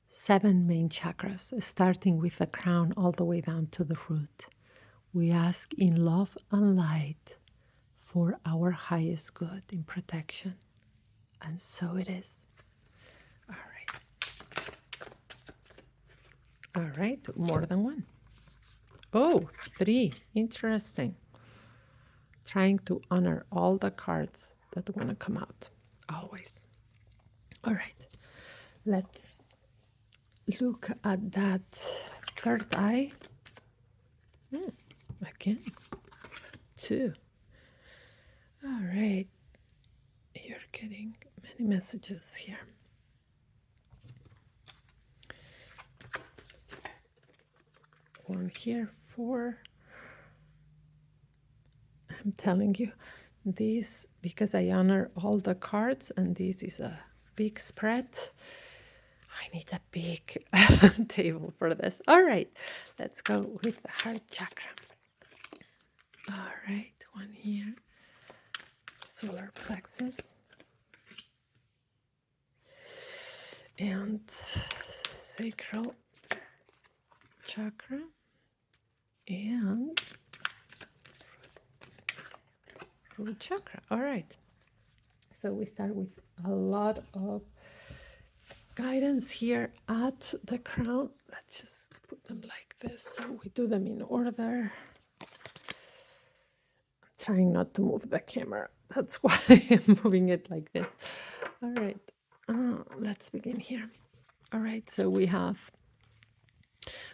7 main chakras, starting with the crown all the way down to the root. We ask in love and light for our highest good in protection. And so it is. All right. All right, more than one. Oh, 3. Interesting. Trying to honor all the cards that want to come out. Always. All right. Let's look at that third eye. Again. 2. All right. You're getting many messages here. One here, 4. I'm telling you, this, because I honor all the cards, and this is a big spread. I need a big table for this. All right, let's go with the heart chakra. All right, one here, solar plexus, and sacral chakra, and root chakra. All right, so we start with a lot of guidance here at the crown. Let's just put them like this so we do them in order. I'm trying not to move the camera, that's why I'm moving it like this. All right, let's begin here. All right, so we have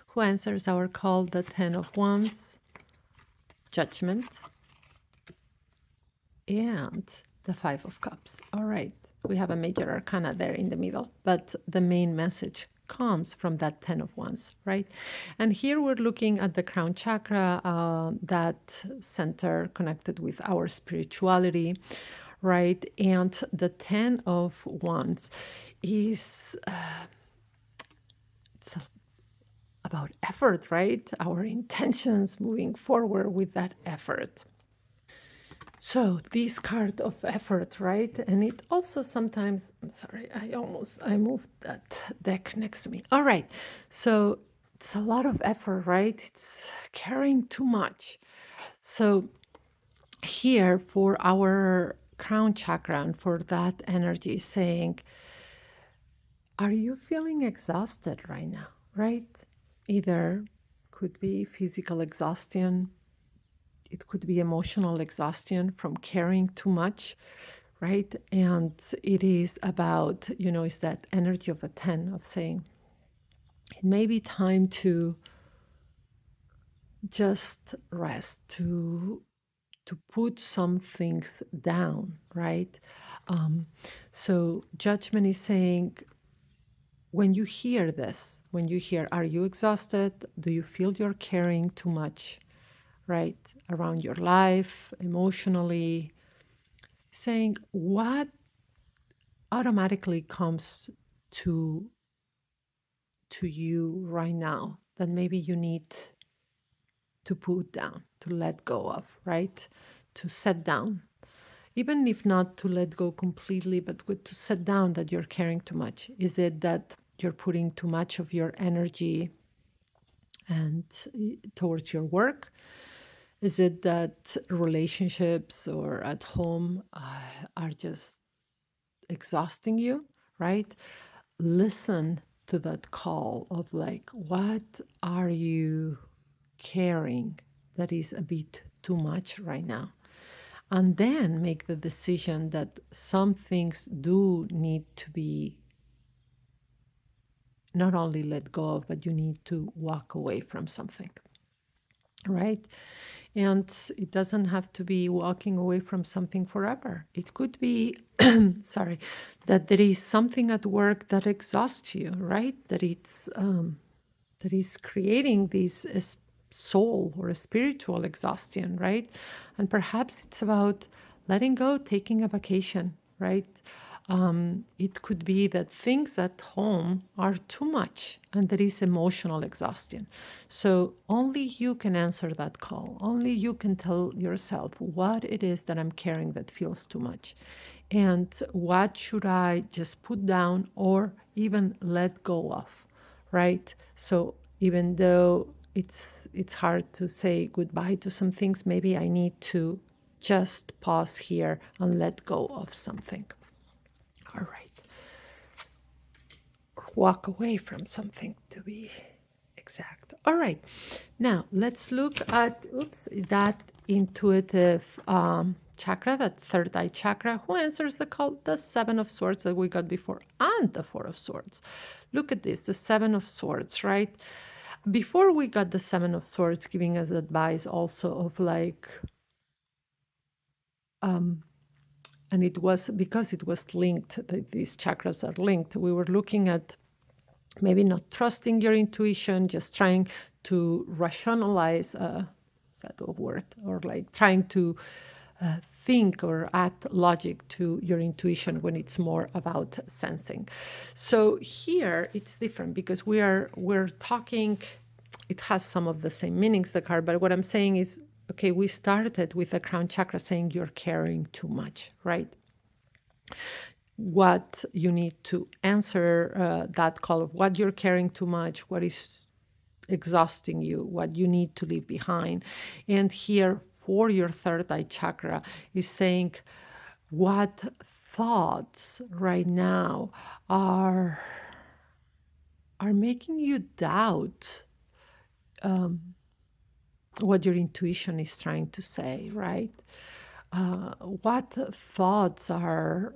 who answers our call, the 10 of Wands, Judgment, and the 5 of Cups. All right, we have a major arcana there in the middle, but the main message comes from that 10 of Wands, right? And here we're looking at the crown chakra, that center connected with our spirituality, right? And the 10 of Wands is it's about effort, right? Our intentions moving forward with that effort. So this card of effort, right? And it also sometimes, I'm sorry, I moved that deck next to me. All right, so it's a lot of effort, right? It's carrying too much. So here for our crown chakra and for that energy saying, are you feeling exhausted right now, right? Either could be physical exhaustion, it could be emotional exhaustion from caring too much, right? And it is about, it's that energy of a 10 of saying, it may be time to just rest, to put some things down, right? So Judgment is saying, when you hear this, when you hear, are you exhausted? Do you feel you're carrying too much, right, around your life, emotionally? Saying what automatically comes to you right now that maybe you need to put down, to let go of, right? To set down. Even if not to let go completely, but to set down that you're carrying too much. Is it that you're putting too much of your energy and towards your work? Is it that relationships or at home are just exhausting you, right? Listen to that call of like, what are you carrying that is a bit too much right now? And then make the decision that some things do need to be not only let go of, but you need to walk away from something, right? And it doesn't have to be walking away from something forever. It could be, sorry, that there is something at work that exhausts you, right? That is creating this soul or a spiritual exhaustion, right? And perhaps it's about letting go, taking a vacation, right? It could be that things at home are too much and there is emotional exhaustion. So only you can answer that call. Only you can tell yourself what it is that I'm carrying that feels too much. And what should I just put down or even let go of, right? So even though it's hard to say goodbye to some things, maybe I need to just pause here and let go of something. All right. Or walk away from something to be exact. All right. Now let's look at that intuitive chakra, that third eye chakra. Who answers the call? The Seven of Swords that we got before and the Four of Swords. Look at this, the Seven of Swords, right? Before we got the Seven of Swords giving us advice also of like, and it was because it was linked, these chakras are linked. We were looking at maybe not trusting your intuition, just trying to rationalize a set of word, or like trying to think or add logic to your intuition when it's more about sensing. So here it's different because we're talking, it has some of the same meanings, the card, but what I'm saying is, okay, we started with the crown chakra saying you're carrying too much, right? What you need to answer that call of what you're carrying too much, what is exhausting you, what you need to leave behind. And here for your third eye chakra is saying what thoughts right now are making you doubt what your intuition is trying to say, right? What thoughts are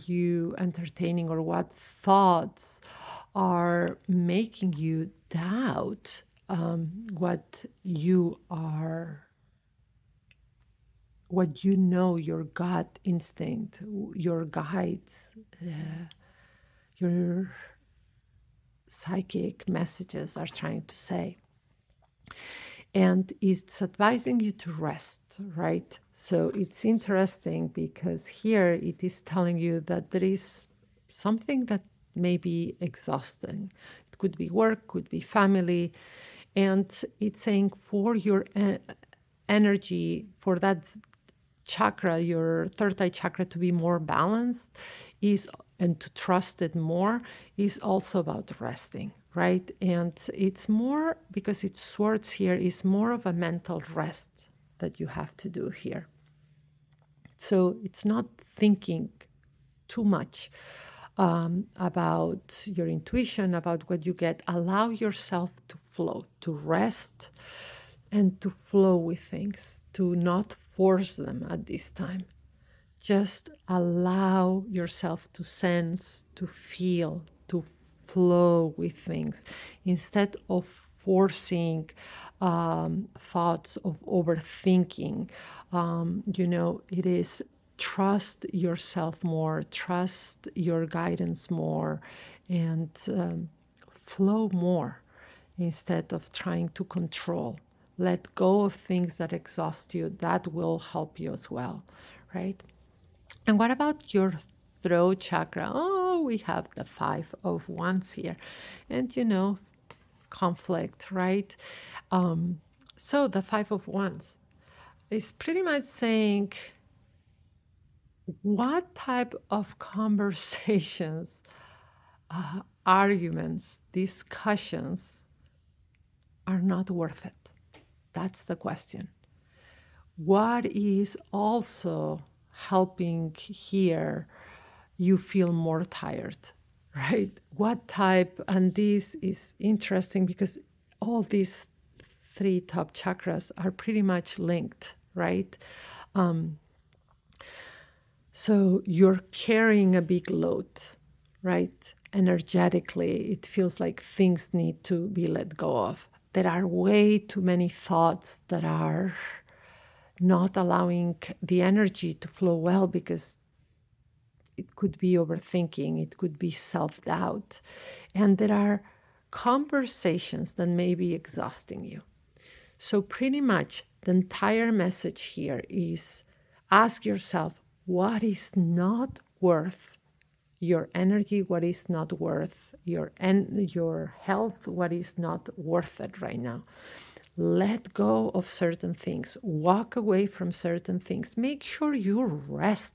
you entertaining, or what thoughts are making you doubt what you are, what you know, your gut instinct, your guides, your psychic messages are trying to say. And it's advising you to rest, right? So it's interesting because here it is telling you that there is something that may be exhausting. It could be work, could be family. And it's saying for your energy, for that chakra, your third eye chakra, to be more balanced is, and to trust it more, is also about resting, right? And it's more, because it's swords here, is more of a mental rest that you have to do here. So it's not thinking too much about your intuition, about what you get. Allow yourself to flow, to rest, and to flow with things, to not force them at this time. Just allow yourself to sense, to feel, to flow with things instead of forcing thoughts, of overthinking. It is trust yourself more, trust your guidance more, and flow more instead of trying to control. Let go of things that exhaust you. That will help you as well, right? And what about your throat chakra? Oh, we have the Five of Wands here. And conflict, right? So the Five of Wands is pretty much saying what type of conversations, arguments, discussions are not worth it? That's the question. What is also helping here you feel more tired, right? What type, and this is interesting because all these three top chakras are pretty much linked, right? So you're carrying a big load, right? Energetically, it feels like things need to be let go of. There are way too many thoughts that are not allowing the energy to flow well because it could be overthinking, it could be self doubt. And there are conversations that may be exhausting you. So, pretty much the entire message here is ask yourself what is not worth your energy, what is not worth your health, what is not worth it right now. Let go of certain things, walk away from certain things, make sure you rest,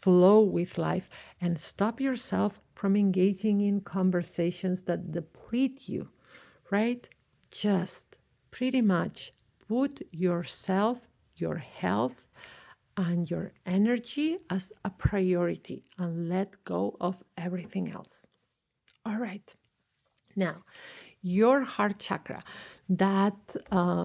flow with life, and stop yourself from engaging in conversations that deplete you, right? Just pretty much put yourself, your health, and your energy as a priority and let go of everything else. All right. Now, your heart chakra, that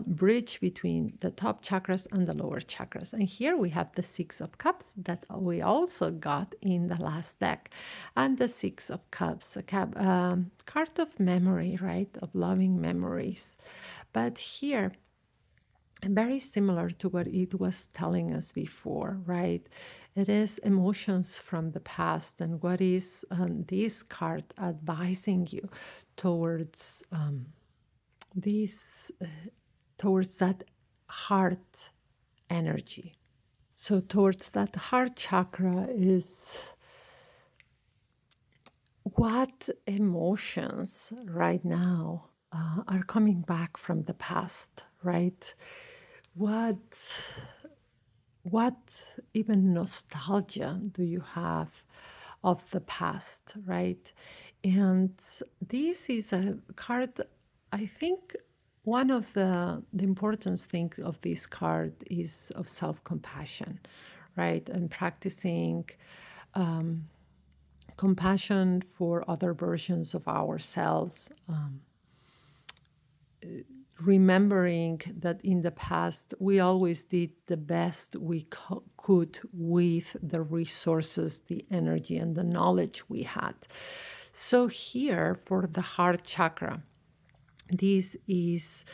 bridge between the top chakras and the lower chakras. And here we have the Six of Cups that we also got in the last deck. And the Six of Cups, a card of memory, right? Of loving memories. But here, very similar to what it was telling us before, right? It is emotions from the past, and what is this card advising you towards this, towards that heart energy. So, towards that heart chakra is what emotions right now are coming back from the past, right? What what even nostalgia do you have of the past, right? And this is a card, I think one of the important things of this card is of self-compassion, right? And practicing compassion for other versions of ourselves, remembering that in the past we always did the best we could with the resources, the energy, and the knowledge we had. So here for the heart chakra, this is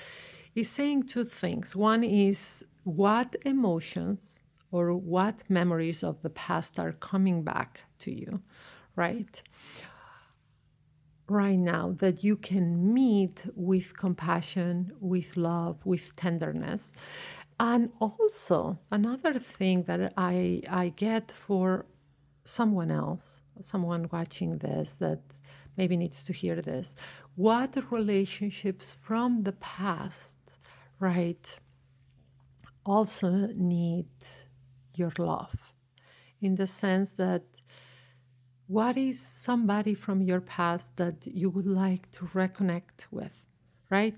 saying two things. One is what emotions or what memories of the past are coming back to you, right? Right now that you can meet with compassion, with love, with tenderness. And also another thing that I get for someone else, someone watching this that maybe needs to hear this, what relationships from the past, right, also need your love, in the sense that what is somebody from your past that you would like to reconnect with, right?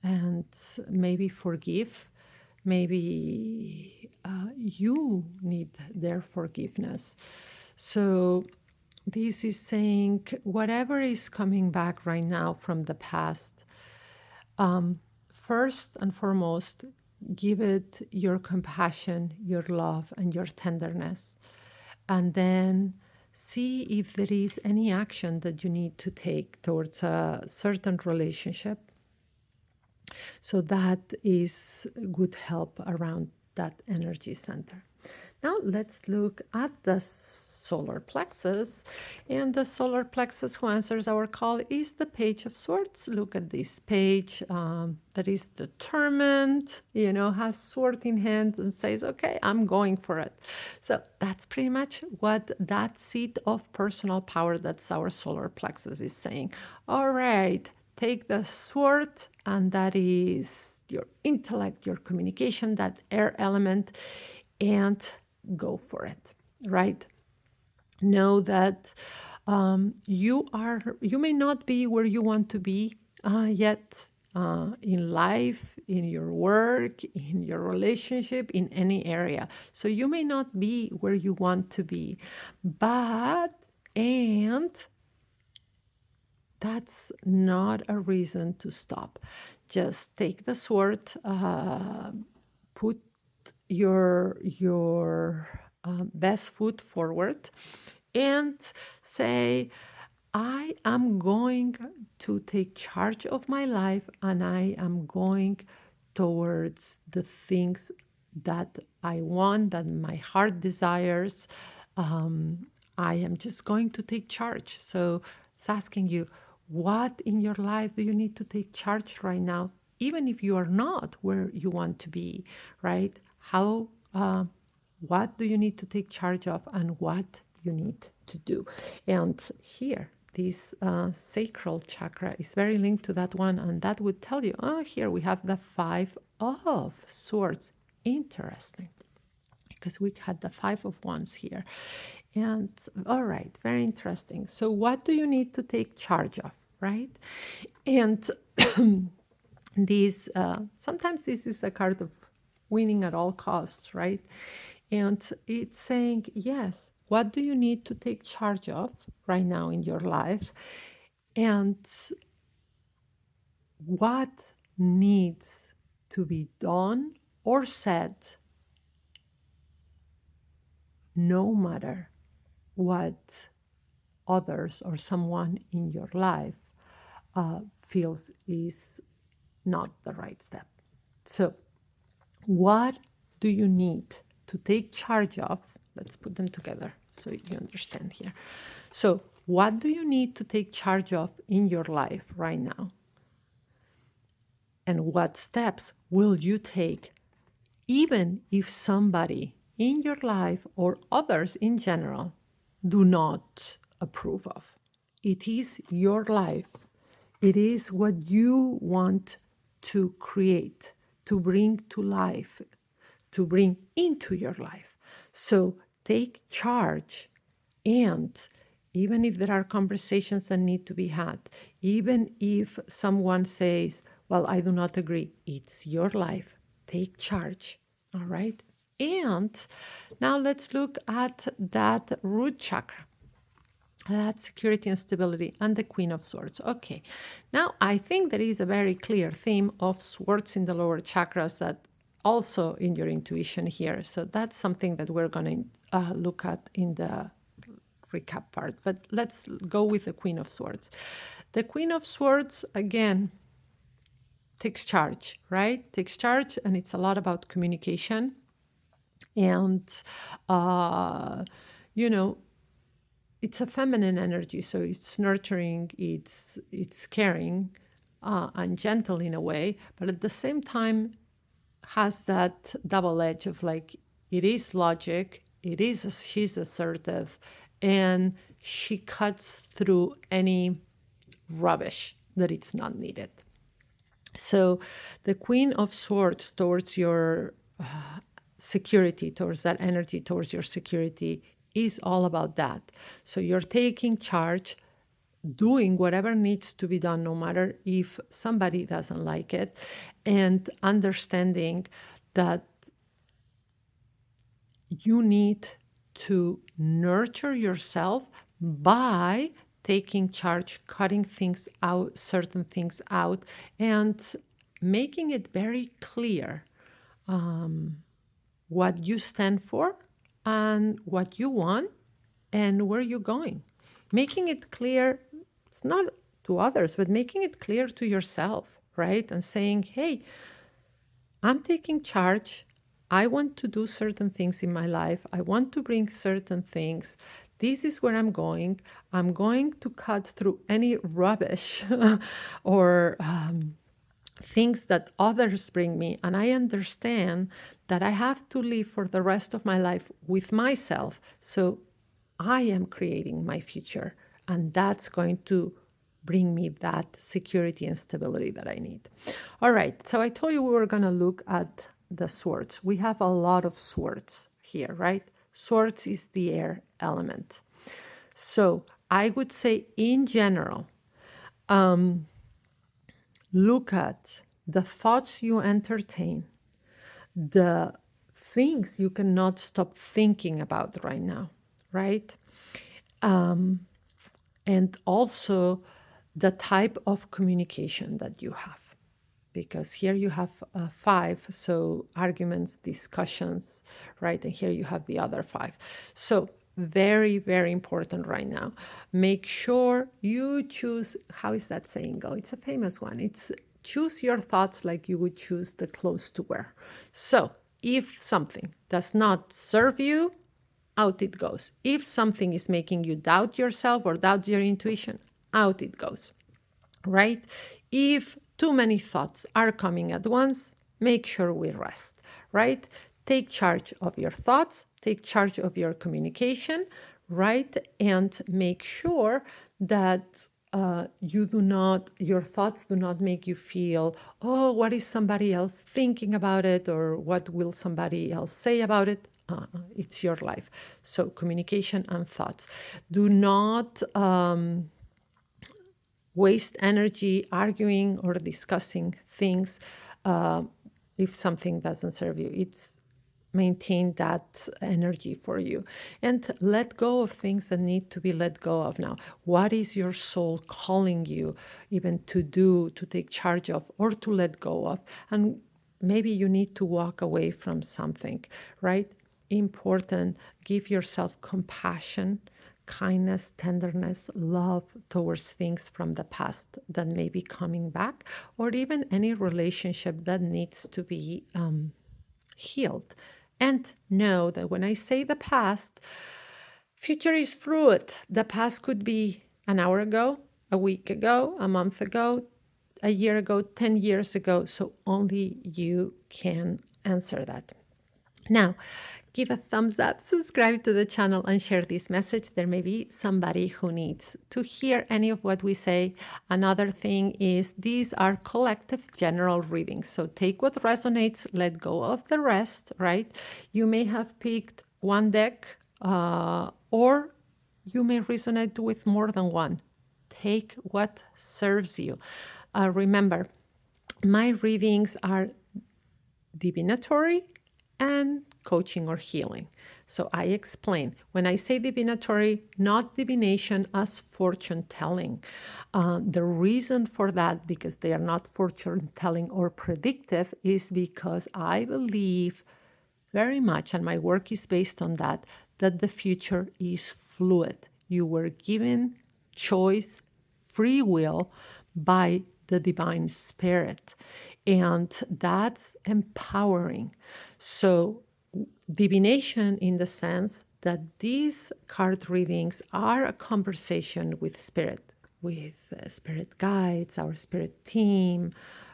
And maybe forgive. Maybe you need their forgiveness. So, this is saying whatever is coming back right now from the past, first and foremost, give it your compassion, your love, and your tenderness. And then see if there is any action that you need to take towards a certain relationship. So that is good help around that energy center. Now let's look at the solar plexus. And the solar plexus who answers our call is the Page of Swords. Look at this page that is determined, has sword in hand and says, okay, I'm going for it. So that's pretty much what that seat of personal power, that's our solar plexus, is saying. All right, take the sword, and that is your intellect, your communication, that air element, and go for it, right? Know that you may not be where you want to be yet. in life, in your work, in your relationship, in any area. So you may not be where you want to be, and that's not a reason to stop. Just take the sword, put your best foot forward, and say, I am going to take charge of my life, and I am going towards the things that I want, that my heart desires. I am just going to take charge. So it's asking you, what in your life do you need to take charge right now, even if you are not where you want to be, right? What do you need to take charge of, and what you need to do? And here, this sacral chakra is very linked to that one, and that would tell you, oh, here we have the Five of Swords. Interesting, because we had the Five of Wands here. And all right, very interesting. So what do you need to take charge of, right? And sometimes this is a card of winning at all costs, right? And it's saying, yes, what do you need to take charge of right now in your life? And what needs to be done or said, no matter what others or someone in your life feels is not the right step. So, what do you need to take charge of? Let's put them together so you understand here. So, what do you need to take charge of in your life right now? And what steps will you take, even if somebody in your life or others in general do not approve of? It is your life. It is what you want to create, to bring to life, to bring into your life. So take charge. And even if there are conversations that need to be had, even if someone says, well, I do not agree, it's your life. Take charge. All right. And now let's look at that root chakra. That's security and stability, and the Queen of Swords. Okay, now I think there is a very clear theme of swords in the lower chakras that also in your intuition here. So that's something that we're going to look at in the recap part. But let's go with the Queen of Swords. The Queen of Swords, again, takes charge, right? Takes charge, and it's a lot about communication. And, you know, it's a feminine energy, so it's nurturing, it's caring, and gentle in a way, but at the same time has that double edge of like, it is logic, she's assertive, and she cuts through any rubbish that it's not needed. So the Queen of Swords towards your security, towards that energy, towards your security, is all about that. So you're taking charge, doing whatever needs to be done, no matter if somebody doesn't like it, and understanding that you need to nurture yourself by taking charge, cutting things out, certain things out, and making it very clear what you stand for and what you want and where you're going. Making it clear, it's not to others, but making it clear to yourself, right? And saying, hey, I'm taking charge. I want to do certain things in my life. I want to bring certain things. This is where I'm going. I'm going to cut through any rubbish or things that others bring me. And I understand that I have to live for the rest of my life with myself. So I am creating my future. And that's going to bring me that security and stability that I need. All right, so I told you we were going to look at the swords. We have a lot of swords here, right? Swords is the air element. So I would say in general, look at the thoughts you entertain, the things you cannot stop thinking about right now, right? And also the type of communication that you have. Because here you have five, so arguments, discussions, right? And here you have the other five. So very, very important right now. Make sure you choose, how is that saying go? It's a famous one. It's choose your thoughts like you would choose the clothes to wear. So if something does not serve you, out it goes. If something is making you doubt yourself or doubt your intuition, out it goes, right? If too many thoughts are coming at once, make sure we rest, right? Take charge of your thoughts, take charge of your communication, right? And make sure that your thoughts do not make you feel, oh, what is somebody else thinking about it? Or what will somebody else say about it? It's your life. So communication and thoughts. Do not waste energy arguing or discussing things if something doesn't serve you. It's maintain that energy for you and let go of things that need to be let go of now. What is your soul calling you even to do, to take charge of, or to let go of? And maybe you need to walk away from something, right? Important. Give yourself compassion, kindness, tenderness, love towards things from the past that may be coming back, or even any relationship that needs to be healed. And know that when I say the past, future is fluid. The past could be an hour ago, a week ago, a month ago, a year ago, 10 years ago. So only you can answer that. Now, give a thumbs up, subscribe to the channel, and share this message. There may be somebody who needs to hear any of what we say. Another thing is these are collective general readings. So take what resonates, let go of the rest, right? You may have picked one deck or you may resonate with more than one. Take what serves you. Remember, my readings are divinatory and coaching or healing. So I explain when I say divinatory, not divination as fortune telling. The reason for that, because they are not fortune telling or predictive, is because I believe very much, and my work is based on that, that the future is fluid. You were given choice, free will by the divine spirit. And that's empowering. So, divination in the sense that these card readings are a conversation with spirit, with spirit guides, our spirit team,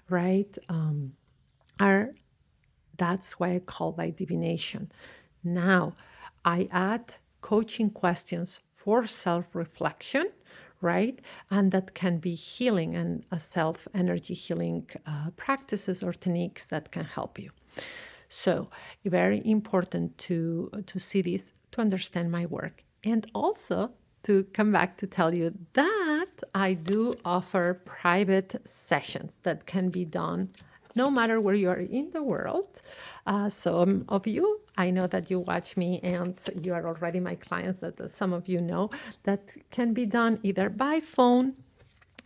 right? Are That's why I call by divination. Now, I add coaching questions for self-reflection, right? And that can be healing and a self-energy healing practices or techniques that can help you. So very important to see this, to understand my work. And also to come back to tell you that I do offer private sessions that can be done no matter where you are in the world. Some of you, I know that you watch me and you are already my clients, that some of you know, that can be done either by phone,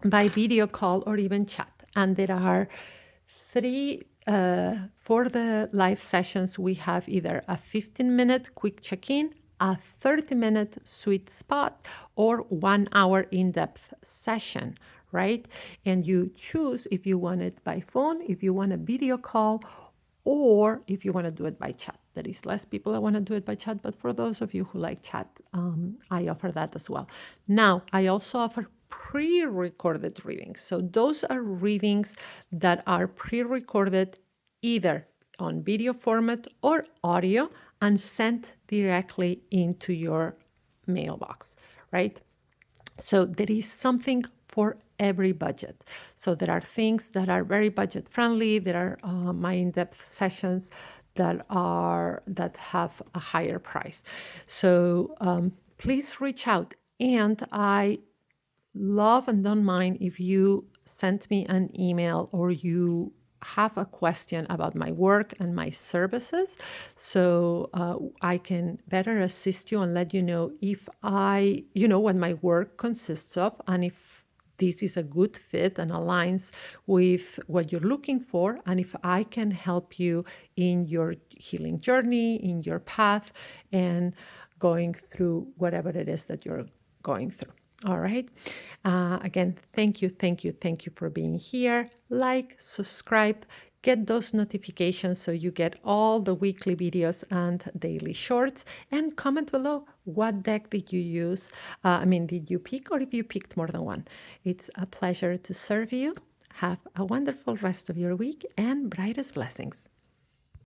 by video call, or even chat. And there are three, for the live sessions, we have either a 15-minute quick check-in, a 30-minute sweet spot, or 1 hour in-depth session, right? And you choose if you want it by phone, if you want a video call, or if you want to do it by chat. There is less people that want to do it by chat, but for those of you who like chat, I offer that as well. Now, I also offer pre-recorded readings. So those are readings that are pre-recorded either on video format or audio and sent directly into your mailbox, right? So there is something for every budget. So there are things that are very budget friendly. There are my in-depth sessions that have a higher price. So please reach out. And I love and don't mind if you send me an email or you have a question about my work and my services, so I can better assist you and let you know if what my work consists of, and if this is a good fit and aligns with what you're looking for, and if I can help you in your healing journey, in your path, and going through whatever it is that you're going through. All right. Again, thank you, thank you, thank you for being here. Like, subscribe, get those notifications so you get all the weekly videos and daily shorts. And comment below, what deck did you use? Did you pick, or if you picked more than one? It's a pleasure to serve you. Have a wonderful rest of your week and brightest blessings.